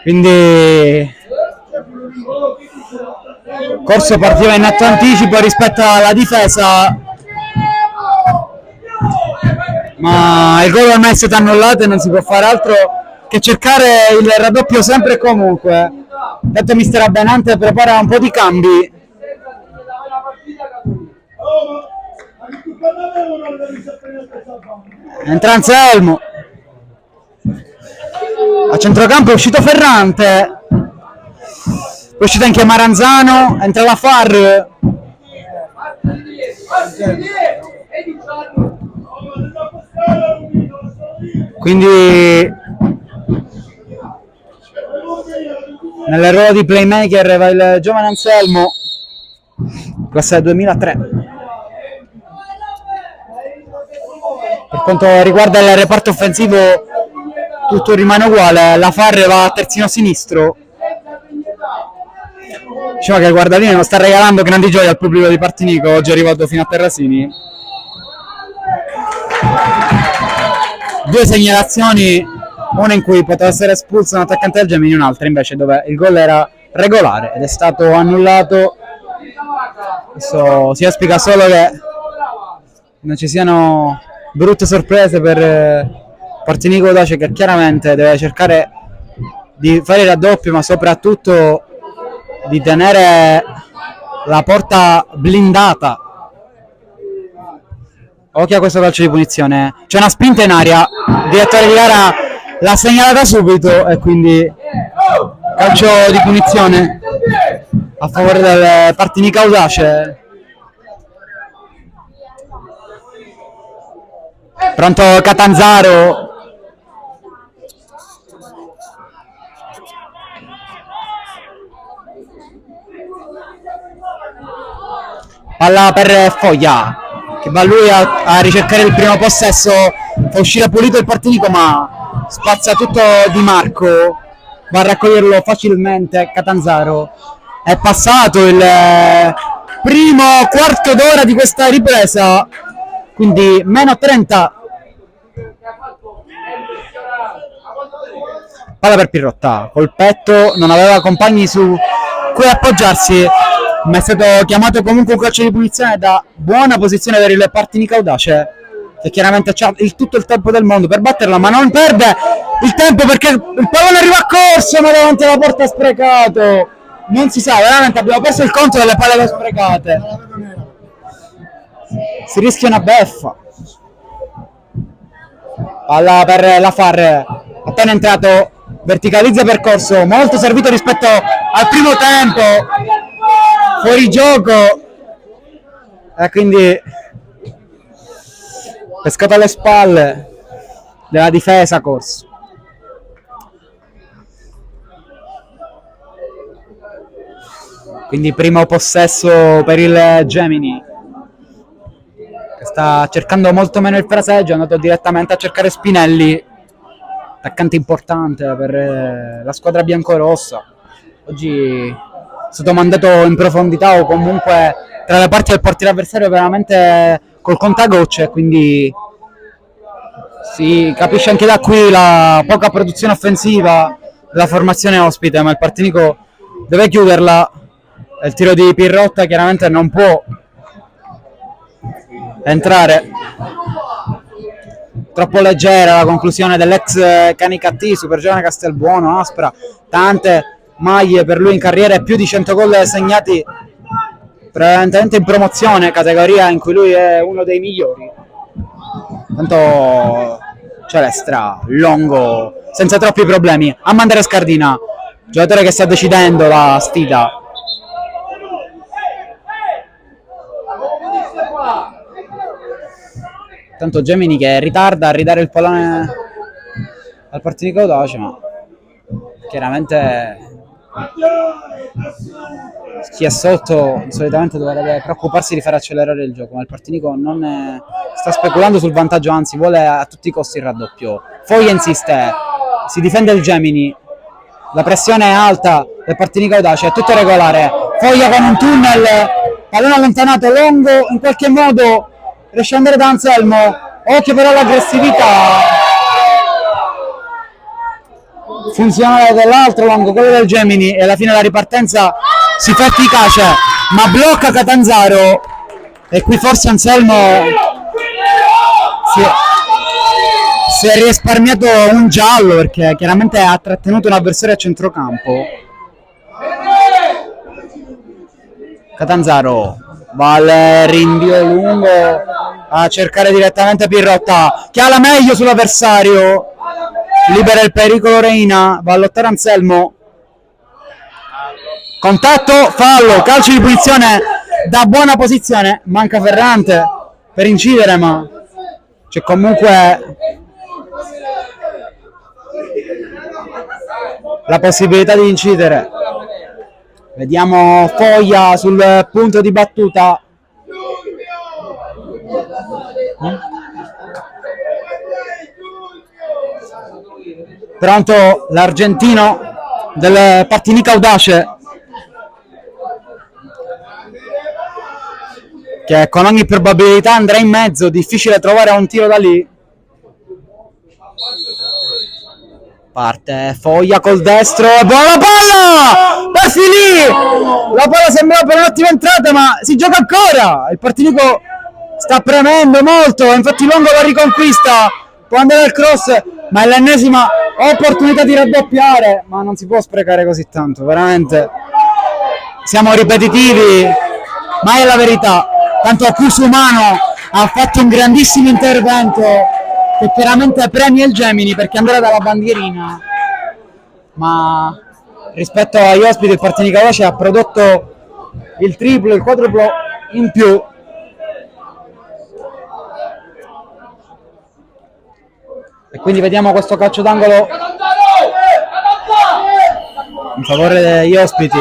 quindi Corso partiva in netto anticipo rispetto alla difesa, ma il gol ormai è stato annullato e non si può fare altro che cercare il raddoppio sempre e comunque. Detto mister Abbenante prepara un po' di cambi. Entra Anselmo, a centrocampo è uscito Ferrante, è uscito anche Maranzano, entra la Far, quindi nel ruolo di playmaker va il giovane Anselmo, classe 2003. Per quanto riguarda il reparto offensivo tutto rimane uguale, la Far va a terzino sinistro, diciamo che il guardaline non sta regalando grandi gioie al pubblico di Partinico, oggi è arrivato fino a Terrasini. Due segnalazioni, una in cui poteva essere espulso un attaccante del Gemini, un'altra invece dove il gol era regolare ed è stato annullato. Adesso si auspica solo che non ci siano brutte sorprese per Partinico Audace, che chiaramente deve cercare di fare il raddoppio, ma soprattutto di tenere la porta blindata. Occhio a questo calcio di punizione, c'è una spinta in aria, il direttore di gara l'ha segnalata subito e quindi calcio di punizione a favore del Partinico Audace. Pronto Catanzaro, palla per Foglia che va lui a ricercare il primo possesso fa uscire pulito il Partinico, ma spazza tutto Di Marco, va a raccoglierlo facilmente Catanzaro. È passato il primo quarto d'ora di questa ripresa, quindi meno 30. Palla per Pirrotta, col petto, non aveva compagni su cui appoggiarsi, ma è stato chiamato comunque un calcio di punizione da buona posizione per il Partinico Audace, che chiaramente ha tutto il tempo del mondo per batterla, ma non perde il tempo perché il pallone arriva a corso, ma davanti alla porta sprecato. Non si sa, veramente abbiamo perso il conto delle palle sprecate. Si rischia una beffa. Palla per la Far, appena entrato, verticalizza percorso, molto servito rispetto al primo tempo, fuori gioco, e quindi pescato alle spalle della difesa Corso. Quindi primo possesso per il Gemini, che sta cercando molto meno il fraseggio, è andato direttamente a cercare Spinelli, attaccante importante per la squadra biancorossa. Oggi è stato mandato in profondità o comunque tra le parti del portiere avversario veramente col contagocce, quindi si capisce anche da qui la poca produzione offensiva della formazione ospite, ma il Partinico deve chiuderla. Il tiro di Pirrotta chiaramente non può entrare, troppo leggera la conclusione dell'ex Canicattì, super giovane Castelbuono, aspra, tante maglie per lui in carriera e più di 100 gol segnati prevalentemente in promozione, categoria in cui lui è uno dei migliori. Tanto Celestra, Longo, senza troppi problemi, a mandare Scardina, giocatore che sta decidendo la sfida. Tanto Gemini che ritarda a ridare il pallone al Partinico Audace, ma chiaramente chi è sotto solitamente dovrebbe preoccuparsi di far accelerare il gioco, ma il Partinico non sta speculando sul vantaggio, anzi vuole a tutti i costi il raddoppio. Foglia insiste, si difende il Gemini, la pressione è alta del Partinico Audace, è tutto regolare. Foglia con un tunnel, pallone allontanato, Longo in qualche modo riesce ad andare da Anselmo, occhio però all'aggressività funzionale dell'altro Longo, quello del Gemini, e alla fine la ripartenza si fa efficace, ma blocca Catanzaro, e qui forse Anselmo si è risparmiato un giallo perché chiaramente ha trattenuto un avversario a centrocampo. Catanzaro va al rinvio lungo a cercare direttamente Pirrotta, che ha la meglio sull'avversario, libera il pericolo Reina, va a lottare Anselmo, contatto, fallo, calcio di punizione da buona posizione, manca Ferrante per incidere, ma c'è comunque la possibilità di incidere. Vediamo Foglia sul punto di battuta. Pronto l'argentino del Partinico Audace, che con ogni probabilità andrà in mezzo, difficile trovare un tiro da lì. Parte Foglia col destro, buona palla per Filì, la palla sembrava per un'ottima entrata, ma si gioca ancora, il Partinico sta premendo molto, infatti Longo la riconquista, può andare al cross, ma è l'ennesima opportunità di raddoppiare, ma non si può sprecare così tanto, veramente siamo ripetitivi, ma è la verità. Tanto Cusumano ha fatto un grandissimo intervento che chiaramente premia il Gemini perché andrà dalla bandierina, ma rispetto agli ospiti il Partinico Audace ha prodotto il triplo, il quadruplo in più. E quindi vediamo questo calcio d'angolo in favore degli ospiti.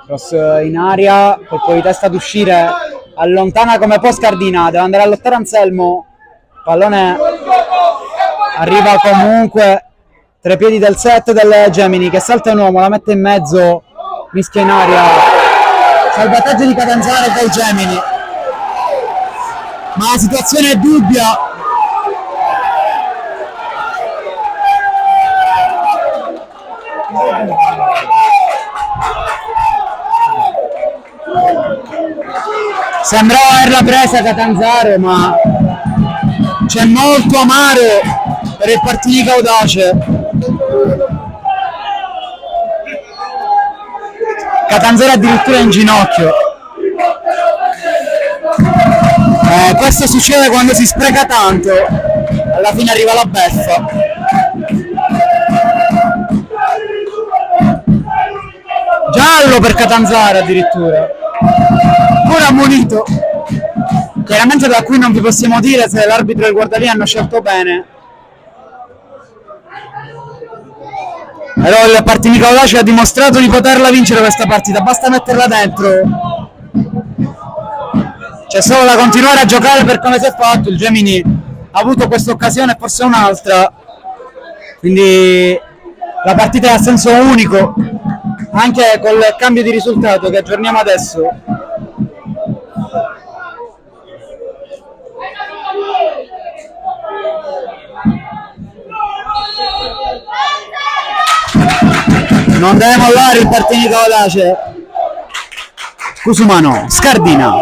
Cross in aria, colpo di testa ad uscire allontana come può Scardina, deve andare a lottare Anselmo, pallone arriva comunque tra i piedi del set del Gemini che salta un uomo, la mette in mezzo, mischia in aria, salvataggio di Catanzaro del Gemini, ma la situazione è dubbia. Sembrava averla presa Catanzaro, ma c'è molto amaro per il Partinico Audace. Catanzaro addirittura in ginocchio. Questo succede quando si spreca tanto, alla fine arriva la beffa. Giallo per Catanzaro addirittura, pure ammonito. Chiaramente da qui non vi possiamo dire se l'arbitro e il guardalinea hanno scelto bene. Però il Partinico Audace ha dimostrato di poterla vincere questa partita, basta metterla dentro. C'è solo da continuare a giocare per come si è fatto. Il Gemini ha avuto questa occasione e forse un'altra, quindi la partita è a senso unico, anche col cambio di risultato che aggiorniamo adesso. Non deve mollare il Partinico Audace. Cusumano, Scardina.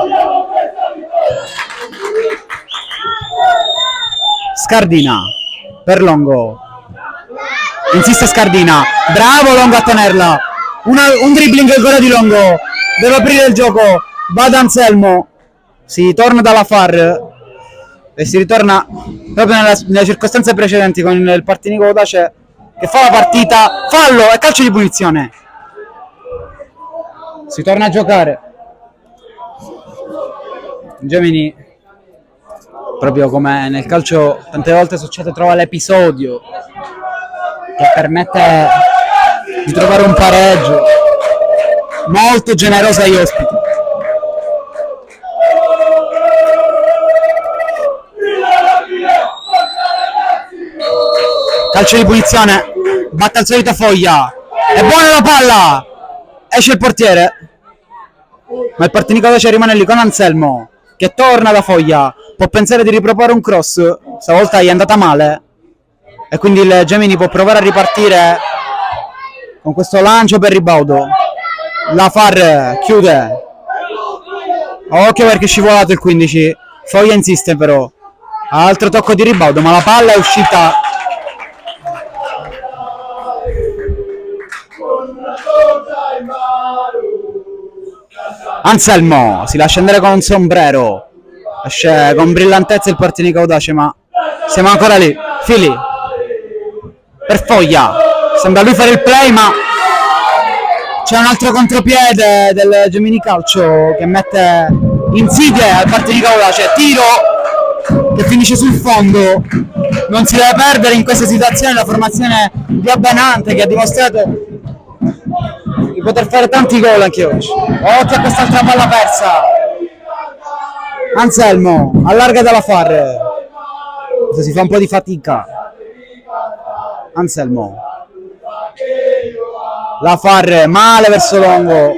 Scardina per Longo. Insiste Scardina. Bravo Longo a tenerla. Un dribbling ancora di Longo. Deve aprire il gioco. Va ad Anselmo. Si torna dalla FAR e si ritorna proprio nelle circostanze precedenti con il Partinico Audace che fa la partita, fallo e calcio di punizione. Si torna a giocare. Gemini, proprio come nel calcio tante volte succede, trova l'episodio che permette di trovare un pareggio. Molto generosa agli ospiti. Calcio di punizione, batte al solito Foglia, è buona la palla, esce il portiere, ma il Partinico Audace rimane lì con Anselmo che torna da Foglia, può pensare di riproporre un cross, stavolta gli è andata male e quindi il Gemini può provare a ripartire con questo lancio per Ribaudo. La FAR chiude, occhio perché è scivolato il 15, Foglia insiste però, altro tocco di Ribaudo ma la palla è uscita. Anselmo si lascia andare con un sombrero, esce con brillantezza il Partinico Audace, ma siamo ancora lì. Fili per Foglia, sembra lui fare il play, ma c'è un altro contropiede del Gemini Calcio che mette insidie al Partinico Audace. Tiro che finisce sul fondo. Non si deve perdere in queste situazioni la formazione di Abbenante che ha dimostrato di poter fare tanti gol anche oggi. Occhio a quest'altra palla persa. Anselmo allarga dalla FAR, si fa un po' di fatica. Anselmo, la FAR male verso Longo,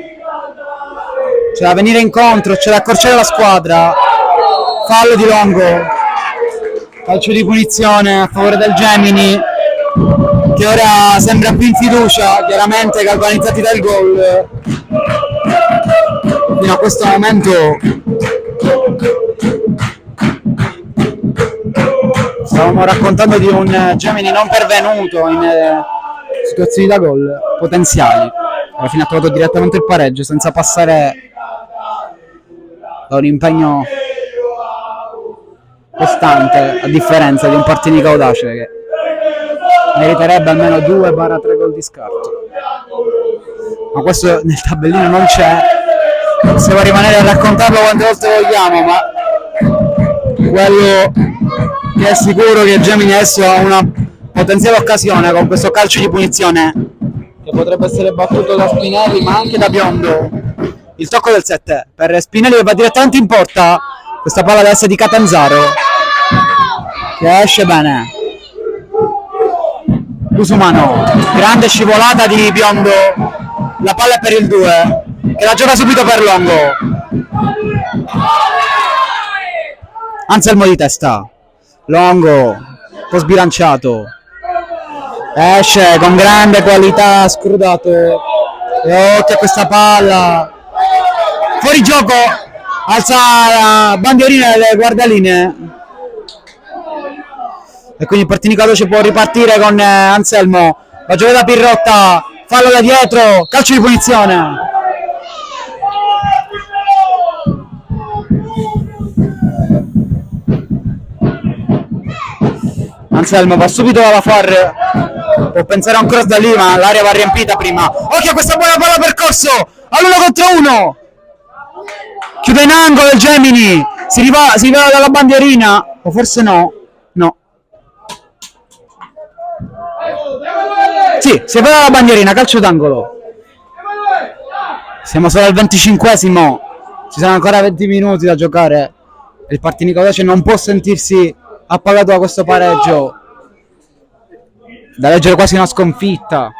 c'è da venire incontro, c'è da accorciare la squadra. Fallo di Longo, calcio di punizione a favore del Gemini che ora sembra più in fiducia, chiaramente galvanizzati dal gol. Fino a questo momento stavamo raccontando di un Gemini non pervenuto in situazioni da gol potenziali, alla fine ha trovato direttamente il pareggio senza passare da un impegno costante, a differenza di un Partinico Audace che meriterebbe almeno 2/3 gol di scarto, ma questo nel tabellino non c'è. Possiamo rimanere a raccontarlo quante volte vogliamo, ma quello che è sicuro è che Gemini adesso ha una potenziale occasione con questo calcio di punizione che potrebbe essere battuto da Spinelli ma anche da Biondo, il tocco del 7 per Spinelli che va direttamente in porta. Questa palla deve essere di Catanzaro che esce bene. Cusumano, grande scivolata di Biondo, la palla è per il 2 che la gioca subito per Longo. Anselmo di testa, Longo un po' sbilanciato, esce con grande qualità, scrudato, e occhio a questa palla, fuori gioco, alza la bandierina delle guardaline e quindi il Partinico può ripartire con Anselmo, va giocata da Pirrotta, fallo da dietro, calcio di punizione. Anselmo va subito alla Far, può pensare a un cross da lì ma l'area va riempita prima. Occhio a questa buona palla percorso all'1 contro 1, chiude in angolo il Gemini, si rivela dalla bandierina o forse no, sì, si rivela dalla bandierina, calcio d'angolo. Siamo solo al 25esimo, ci sono ancora 20 minuti da giocare, il Partinico non può sentirsi appagato da questo pareggio, da leggere quasi una sconfitta.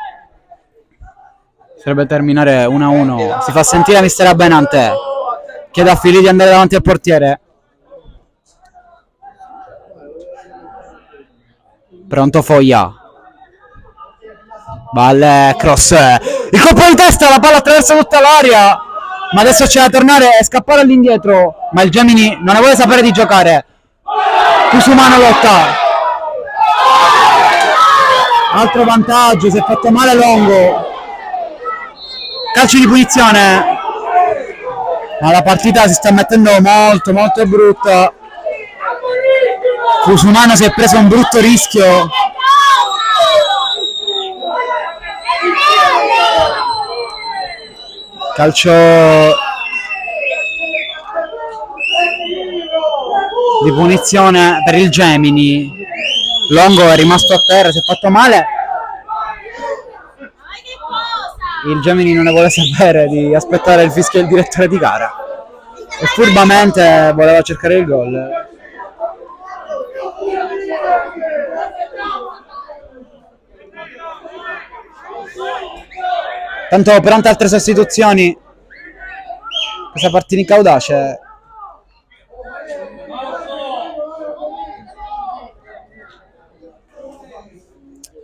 Potrebbe terminare 1-1. Si fa sentire mister Abenante, chiede a Filì di andare davanti al portiere. Pronto Foglia, balle, cross, il colpo di testa, la palla attraversa tutta l'area, ma adesso c'è da tornare e scappare all'indietro, ma il Gemini non ne vuole sapere di giocare. Cusumano lotta, altro vantaggio, si è fatto male Longo, calcio di punizione, ma la partita si sta mettendo molto brutta. Cusumano si è preso un brutto rischio, calcio di punizione per il Gemini. Longo è rimasto a terra, si è fatto male. Il Gemini non ne vuole sapere di aspettare il fischio del direttore di gara e furbamente voleva cercare il gol. Tanto pronte altre sostituzioni questa Partinico Audace.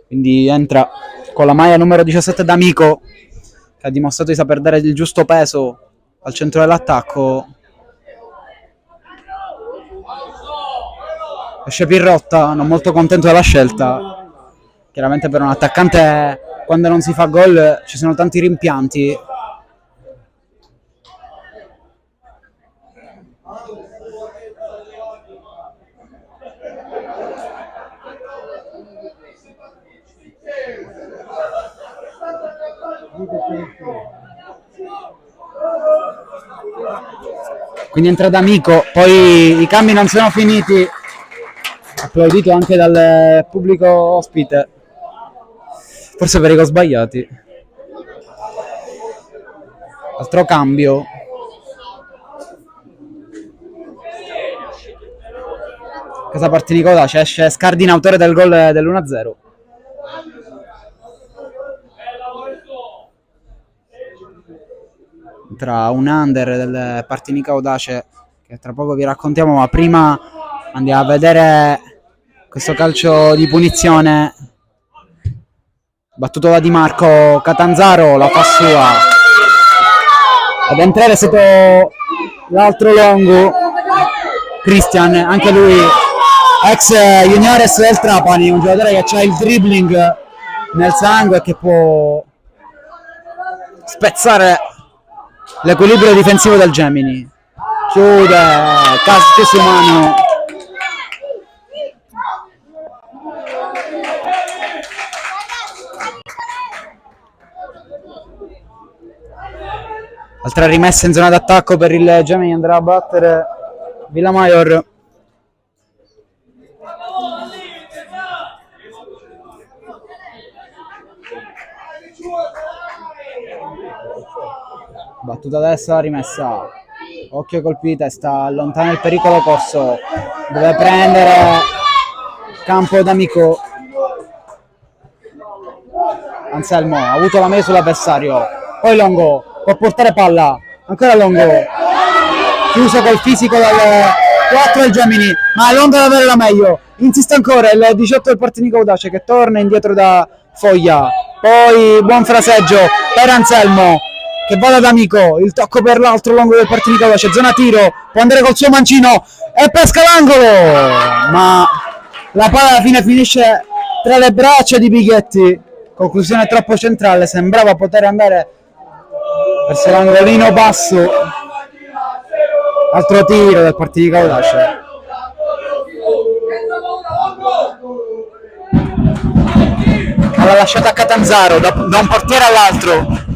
Quindi entra con la maglia numero 17 D'Amico, che ha dimostrato di saper dare il giusto peso al centro dell'attacco. Esce Pirrotta, non molto contento della scelta. Chiaramente per un attaccante quando non si fa gol ci sono tanti rimpianti. Quindi entra D'Amico, poi i cambi non sono finiti, applaudito anche dal pubblico ospite, forse per i gol sbagliati. Altro cambio, casa Partinico Audace, esce Scardina, autore del gol dell'1-0. Tra un under del Partinico Audace che tra poco vi raccontiamo, ma prima andiamo a vedere questo calcio di punizione battuto da Di Marco. Catanzaro la fa sua ad entrare è stato l'altro Longo, Christian, anche lui ex juniores del Trapani, un giocatore che ha il dribbling nel sangue e che può spezzare l'equilibrio difensivo del Gemini. Chiude, calcio su mano. Altra rimessa in zona d'attacco per il Gemini, andrà a battere Villamaior. Battuta destra, rimessa. Occhio ai colpi di testa, allontana il pericolo corso. Deve prendere campo d'amico. Anselmo ha avuto la meglio sull'avversario. Poi Longo può portare palla. Ancora Longo. Chiuso col fisico dal 4 del Gemini. Ma Longo deve avere la meglio. Insiste ancora il 18 del Partinico Audace che torna indietro da Foglia. Poi buon fraseggio per Anselmo che va ad amico, il tocco per l'altro Longo del Partinico Audace, zona tiro, può andare col suo mancino e pesca l'angolo, ma la palla alla fine finisce tra le braccia di Bighetti. Conclusione troppo centrale, sembrava poter andare verso l'angolino basso. Altro tiro del Partinico Audace. L'ha lasciata a Catanzaro da un portiere all'altro.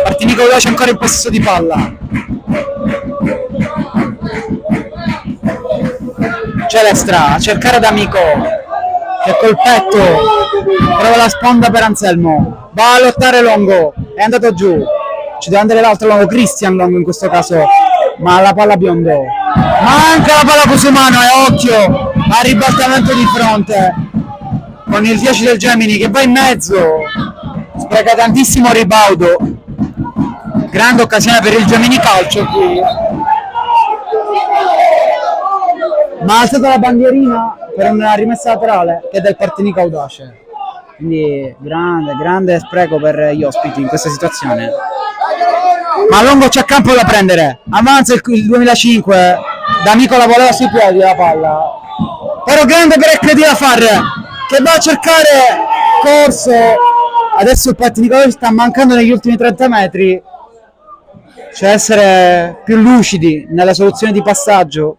Partinico Audace ancora in possesso di palla. Celestra a cercare d'amico che col petto prova la sponda per Anselmo. Va a lottare Longo, è andato giù. Ci deve andare l'altro Longo, Cristian Longo in questo caso, ma la palla biondo. Manca la palla Cusumano e occhio al ribaltamento di fronte con il 10 del Gemini che va in mezzo, spreca tantissimo ribaudo. Grande occasione per il Gemini Calcio qui, ma ha alzato la bandierina per una rimessa laterale che è del Partinico Audace, quindi grande spreco per gli ospiti in questa situazione. Ma Longo c'è campo da prendere, avanza il 2005, D'Amico la voleva sui piedi la palla, però grande per di la Farre che va a cercare corso. Adesso il Partinico Audace sta mancando negli ultimi 30 metri, cioè essere più lucidi nelle soluzioni di passaggio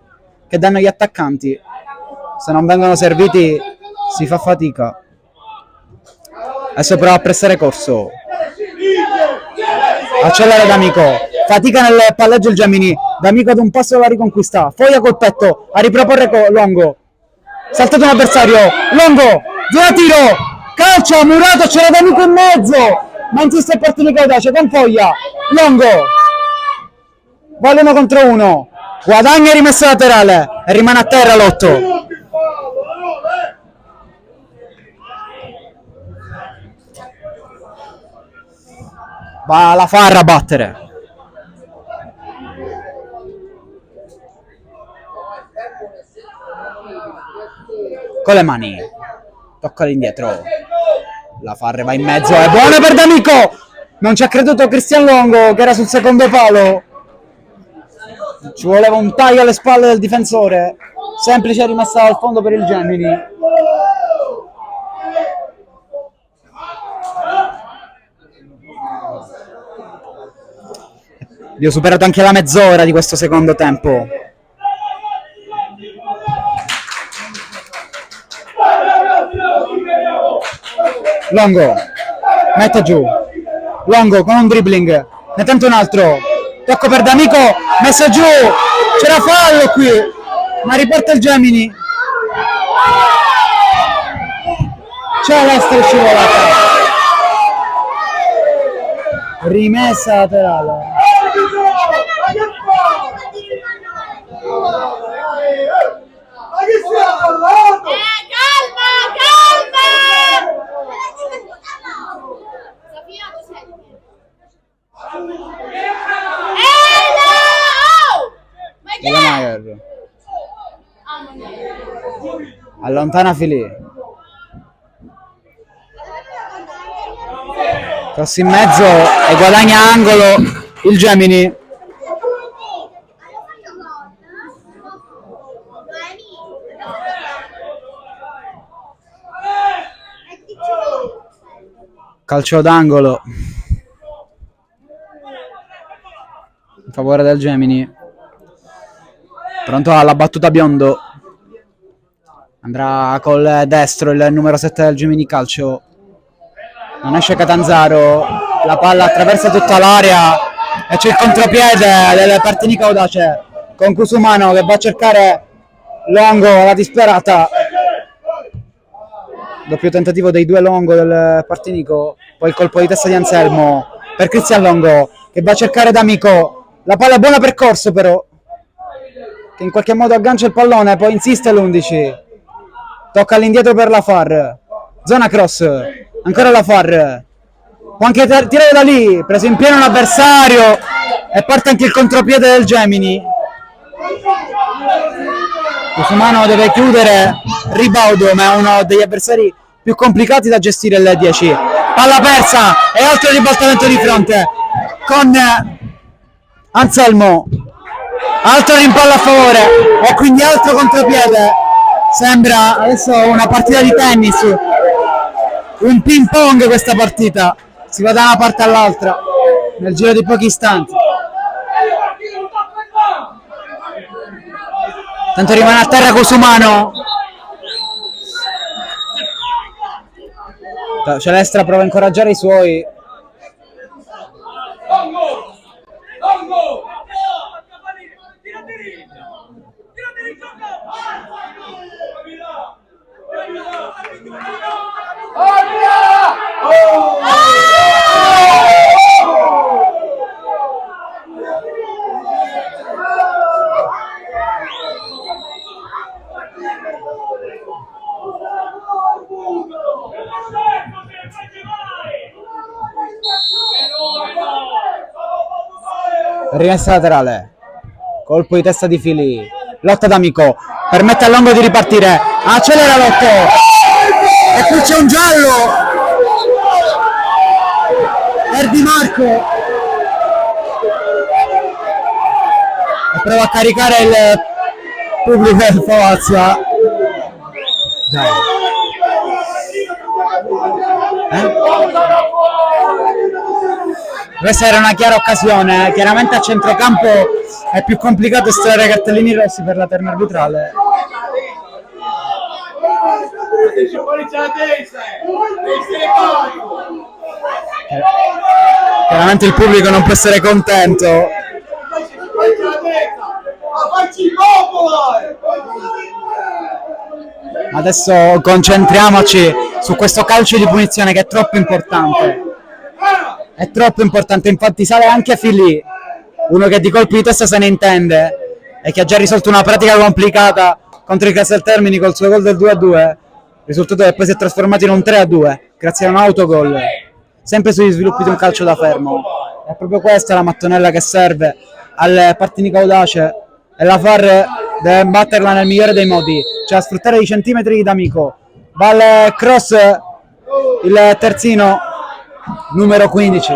che danno gli attaccanti. Se non vengono serviti si fa fatica. Adesso prova a pressare corso, accelera D'Amico, fatica nel palleggio il Gemini. D'Amico ad un passo dalla riconquista, Foglia col petto a riproporre Longo, saltato un avversario, Longo, zona tiro, calcio murato, c'era D'Amico in mezzo, ma insiste il Partinico Audace con Foglia. Longo vale 1 contro 1, guadagna rimessa laterale e rimane a terra Lotto. Va la Farra a battere. Con le mani, tocca all'indietro. La Farra va in mezzo, è buona per D'Amico. Non ci ha creduto Cristian Longo che era sul secondo palo. Ci voleva un taglio alle spalle del difensore. Semplice rimessa al fondo per il Gemini. Vi ho superato anche la mezz'ora di questo secondo tempo. Longo mette giù, Longo con un dribbling, ne tenta un altro, tocco per D'Amico, messa giù, c'era fallo qui, ma riporta il Gemini. C'è l'estero scivolata, rimessa laterale. Allontana Filì, cross in mezzo e guadagna angolo il Gemini. Calcio d'angolo in favore del Gemini. Pronto alla battuta biondo, andrà col destro il numero 7 del Gemini Calcio, non esce Catanzaro, la palla attraversa tutta l'area e c'è il contropiede del Partinico Audace con Cusumano che va a cercare Longo alla disperata. Doppio tentativo dei due Longo del Partinico, poi il colpo di testa di Anselmo per Cristian Longo, che va a cercare D'Amico, la palla è buona percorso però, che in qualche modo aggancia il pallone, poi insiste l'11, tocca all'indietro per la Far, zona cross, ancora la Far, può anche tirare da lì, preso in pieno l'avversario e parte anche il contropiede del Gemini. Cusumano deve chiudere Ribaudo, ma è uno degli avversari più complicati da gestire il 10. Palla persa e altro ribaltamento di fronte con Anselmo, altro rimpallo a favore e quindi altro contropiede. Sembra adesso una partita di tennis, un ping pong questa partita, si va da una parte all'altra nel giro di pochi istanti. Tanto rimane a terra Cusumano. Celestra prova a incoraggiare i suoi. Rimessa laterale, colpo di testa di Fili, lotta D'Amico, permette a Longo di ripartire, accelera Lotto e qui c'è un giallo per Di Marco e prova a caricare il pubblico del Favazza. Questa era una chiara occasione, chiaramente a centrocampo è più complicato estrarre cartellini rossi per la terna arbitrale. Chiaramente il pubblico non può essere contento. Adesso concentriamoci su questo calcio di punizione che è troppo importante. È troppo importante, infatti sale anche Fili, uno che di colpi di testa se ne intende e che ha già risolto una pratica complicata contro il Castel Termini col suo gol del 2-2, risultato che poi si è trasformato in un 3-2 grazie a un autogol, sempre sugli sviluppi di un calcio da fermo. È proprio questa la mattonella che serve al Partinico Audace e la Far deve batterla nel migliore dei modi, cioè a sfruttare i centimetri di D'Amico. Va al cross il terzino numero 15,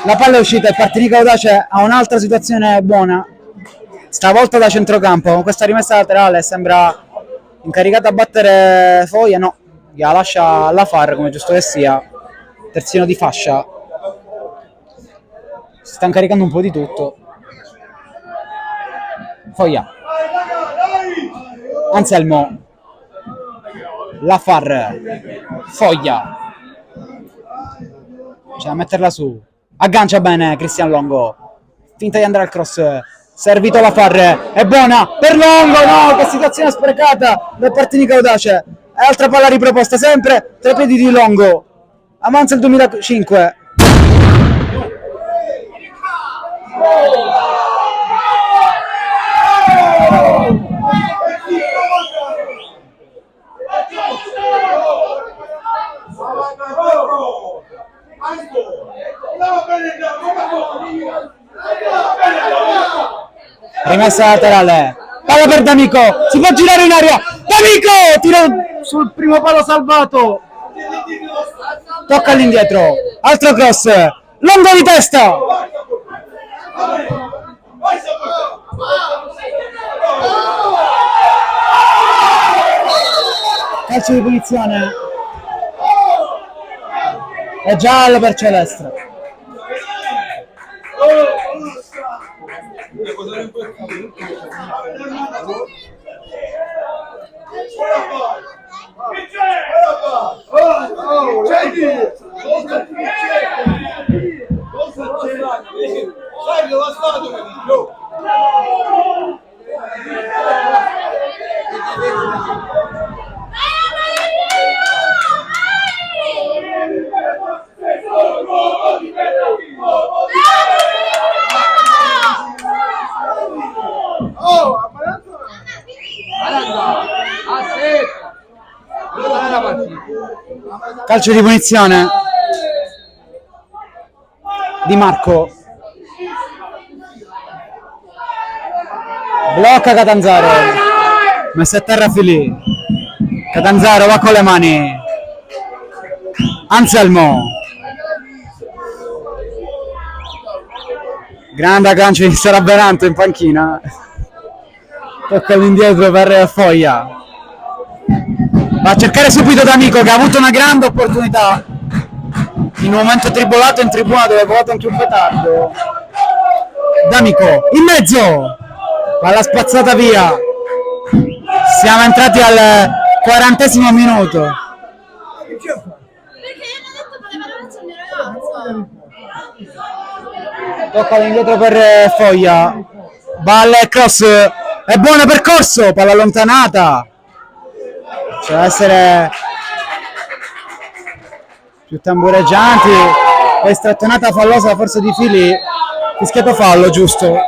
la palla è uscita, il Partinico Audace ha un'altra situazione buona, stavolta da centrocampo, con questa rimessa laterale sembra incaricata a battere Foglia, no, la lascia alla Far come giusto che sia, terzino di fascia, si sta incaricando un po' di tutto. Foglia, Anselmo, la Far, Foglia, c'è da metterla su, aggancia bene Cristian Longo, finta di andare al cross, servito la Far, è buona per Longo, no, che situazione sprecata del Partinico Audace, e altra palla riproposta sempre tra i piedi di Longo, avanza il 2005. Rimessa laterale, palla per D'Amico, si può girare in aria, D'Amico tira sul primo palo salvato, tocca all'indietro, altro cross, Longo di testa, calcio di punizione, è giallo per Celestra. Calcio di punizione. Di Marco. Blocca Catanzaro. Messa a terra Filì. Catanzaro va con le mani. Anselmo. Grande aggancio di Sarabbenanto in panchina. Tocca all'indietro per Foglia. Va a cercare subito D'Amico che ha avuto una grande opportunità in un momento tribolato in tribuna dove è volato anche un petardo. D'Amico in mezzo, palla spazzata via. Siamo entrati al 40° minuto. Perché io mi ho detto che voleva lanciare il ragazzo. Tocca all'indietro per Foglia. Balle cross. È buono percorso, palla allontanata. Ci deve essere più tambureggianti. Poi strattonata fallosa forse di Fili. Fischiato fallo, giusto?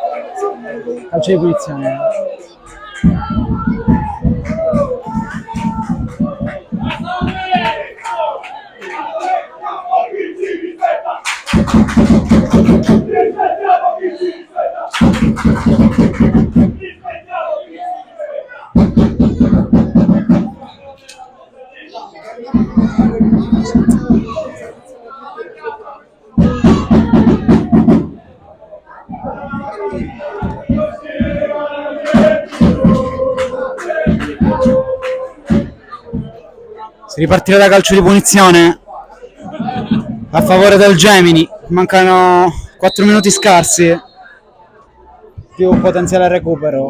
Calcio di punizione. Si ripartirà da calcio di punizione a favore del Gemini. Mancano 4 minuti scarsi, più potenziale recupero.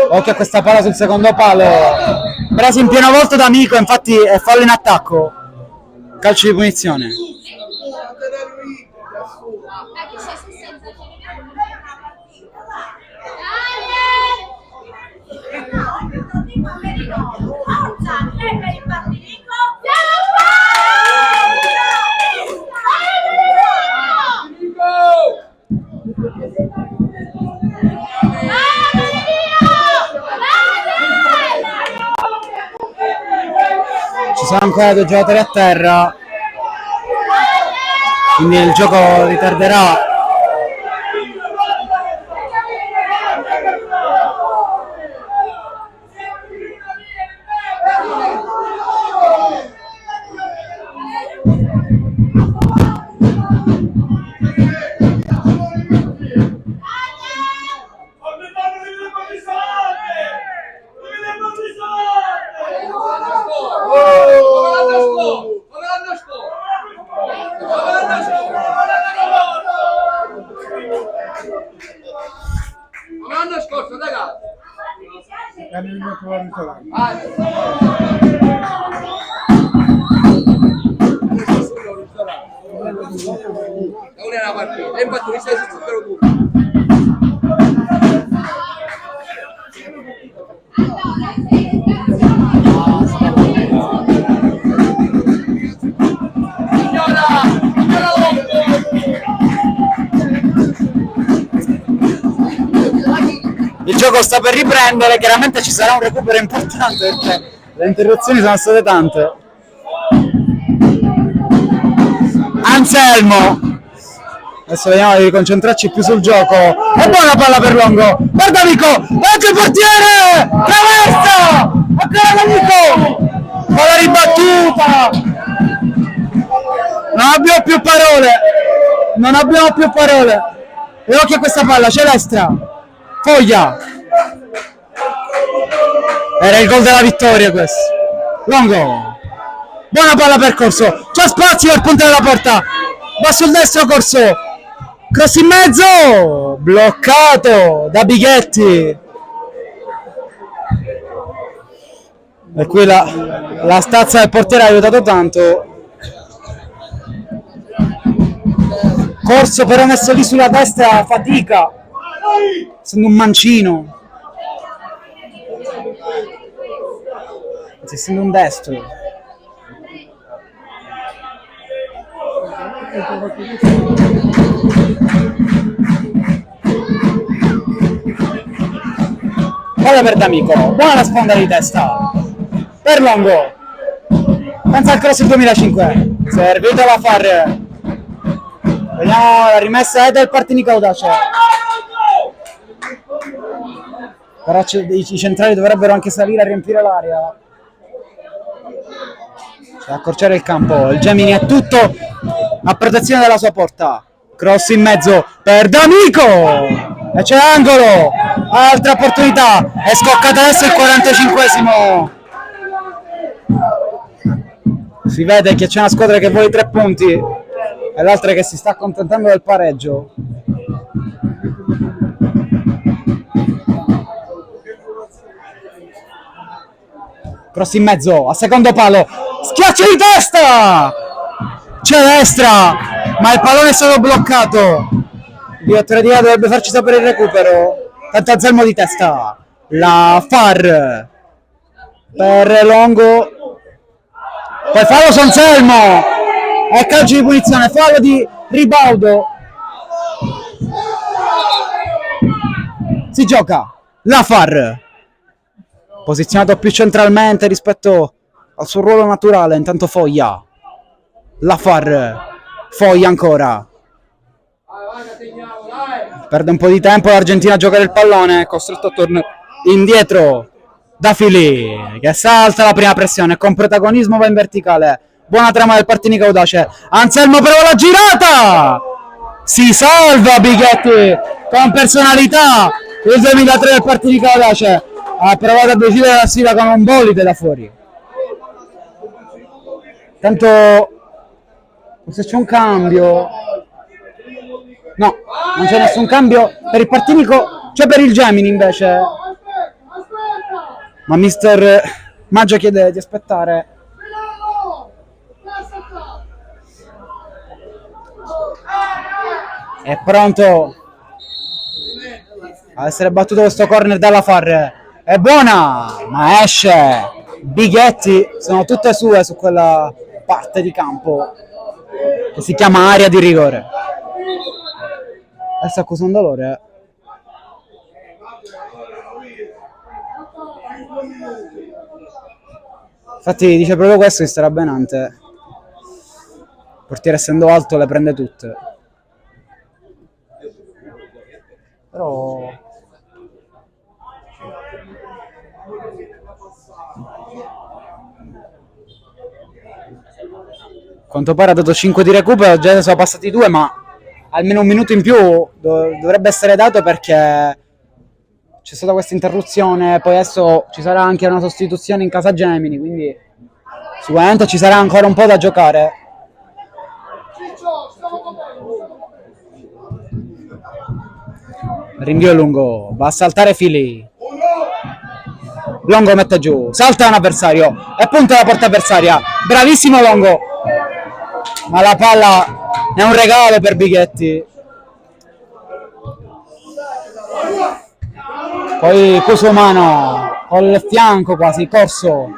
Occhio a questa palla sul secondo palo, presa in piena volta da Amico, infatti è fallo in attacco. Calcio di punizione. Ci sono ancora 2 giocatori a terra, quindi il gioco ritarderà. L'anno scorso, ragazzi. Non è una partita, e infatti mi stai super tutto. Il gioco sta per riprendere, chiaramente ci sarà un recupero importante perché le interruzioni sono state tante. Anselmo, adesso vediamo di concentrarci più sul gioco. È buona palla per Longo, guarda Amico, anche il portiere, traversa, ancora D'Amico, palla ribattuta. Non abbiamo più parole, e occhio a questa palla, c'è l'Estra. Foglia, era il gol della vittoria questo. Longo, buona palla percorso, c'è spazio al punto della porta, va sul destro Corso, cross in mezzo, bloccato da Bighetti. E qui la stazza del portiere ha aiutato tanto. Corso però messo lì sulla destra, fatica, essendo un mancino, anzi essendo un destro. Palla per D'Amico, buona la sponda di testa. per Longo, pensa al cross del 2005, servito la Far, vediamo la rimessa è del Partinico Audace, però i centrali dovrebbero anche salire a riempire l'area, cioè accorciare il campo. Il Gemini è tutto a protezione della sua porta, cross in mezzo per D'Amico e c'è angolo, altra opportunità, è scoccato adesso il 45esimo. Si vede che c'è una squadra che vuole i 3 punti e l'altra che si sta accontentando del pareggio. Cross in mezzo, a secondo palo, schiaccio di testa! C'è destra, ma il pallone è stato bloccato. Il direttore di là dovrebbe farci sapere il recupero. Tanto Anselmo di testa, la Far per Longo, poi fallo su Anselmo e calcio di punizione, fallo di Ribaudo. Si gioca la Far, posizionato più centralmente rispetto al suo ruolo naturale. Intanto Foglia, la Far, Foglia ancora, perde un po' di tempo l'Argentina a giocare il pallone, costretto a tornare indietro da Fili, che salta la prima pressione, con protagonismo va in verticale, buona trama del Partinico Audace, Anselmo però la girata, si salva Bighetti con personalità, il 2003 del Partinico Audace, ha provato a decidere la sfida con un bolide da fuori. Tanto se c'è un cambio, no, non c'è nessun cambio per il Partinico, c'è per il Gemini invece, ma mister Maggio chiede di aspettare. È pronto a essere battuto questo corner dalla Far, è buona, ma esce. Bighetti sono tutte sue su quella parte di campo che si chiama area di rigore. Adesso accusa un dolore. Infatti dice proprio questo, che starà benante. Il portiere essendo alto le prende tutte. Però quanto pare ha dato 5 di recupero, già ne sono passati 2, ma almeno un minuto in più dovrebbe essere dato, perché c'è stata questa interruzione, poi adesso ci sarà anche una sostituzione in casa Gemini, quindi sicuramente ci sarà ancora un po' da giocare. Rinvio lungo, va a saltare Fili, Longo mette giù, salta un avversario e punta la porta avversaria, bravissimo Longo, ma la palla è un regalo per Bighetti. Poi Cusumano col fianco quasi corso,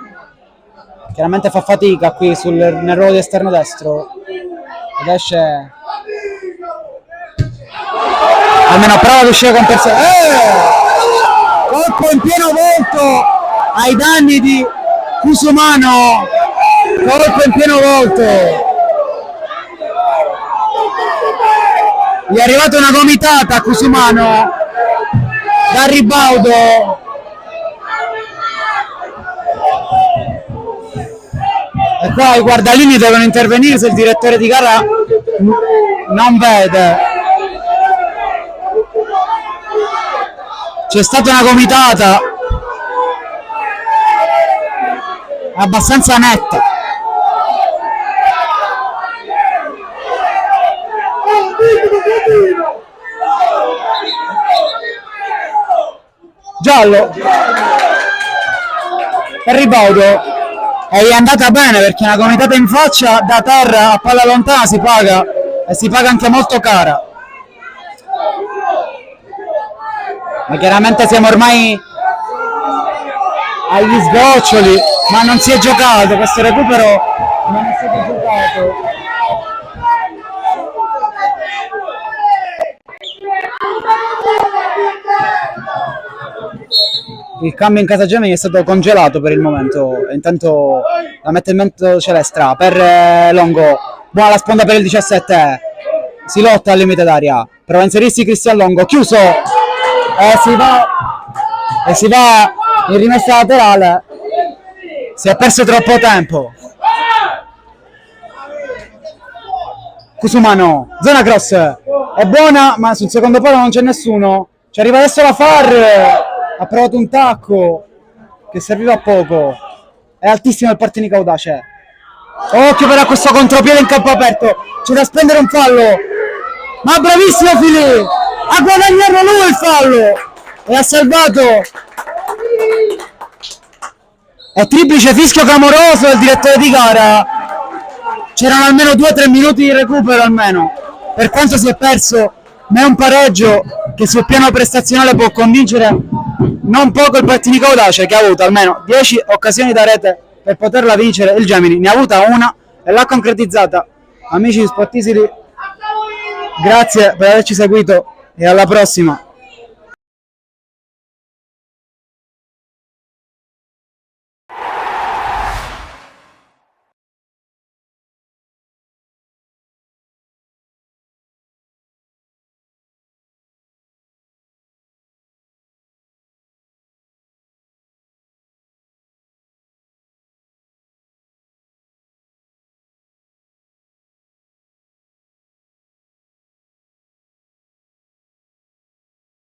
chiaramente fa fatica qui nel ruolo di esterno destro ed esce, almeno prova ad uscire con persone. Colpo in pieno volto ai danni di Cusumano, colpo in pieno volto, gli è arrivata una gomitata a Cusumano da Ribaudo. E qua i guardalini devono intervenire se il direttore di gara non vede. C'è stata una gomitata abbastanza netta. Giallo per Ribaudo, e è andata bene perché una gomitata in faccia da terra a palla lontana si paga, e si paga anche molto cara. Ma chiaramente siamo ormai agli sgoccioli, ma non si è giocato, questo recupero non è stato giocato. il cambio in casa Gemini è stato congelato per il momento, intanto la mette in mezzo Celestra per Longo, buona la sponda per il 17, si lotta al limite d'aria, prova a inserirsi Cristian Longo, chiuso, e si va in rimessa laterale, si è perso troppo tempo. Cusumano, zona cross, è buona ma sul secondo palo non c'è nessuno, ci arriva adesso la Far, ha provato un tacco che serviva a poco, è altissimo il Partinico Audace, occhio però a questo contropiede in campo aperto, c'è da spendere un fallo, ma bravissimo Fili, ha guadagnato lui il fallo e ha salvato. È triplice fischio clamoroso del direttore di gara, c'erano almeno 2-3 minuti di recupero almeno, per quanto si è perso, ma è un pareggio che sul piano prestazionale può convincere non poco il Partinico Audace, che ha avuto almeno 10 occasioni da rete per poterla vincere. Il Gemini ne ha avuta una e l'ha concretizzata. Amici di Sportisili, grazie per averci seguito e alla prossima.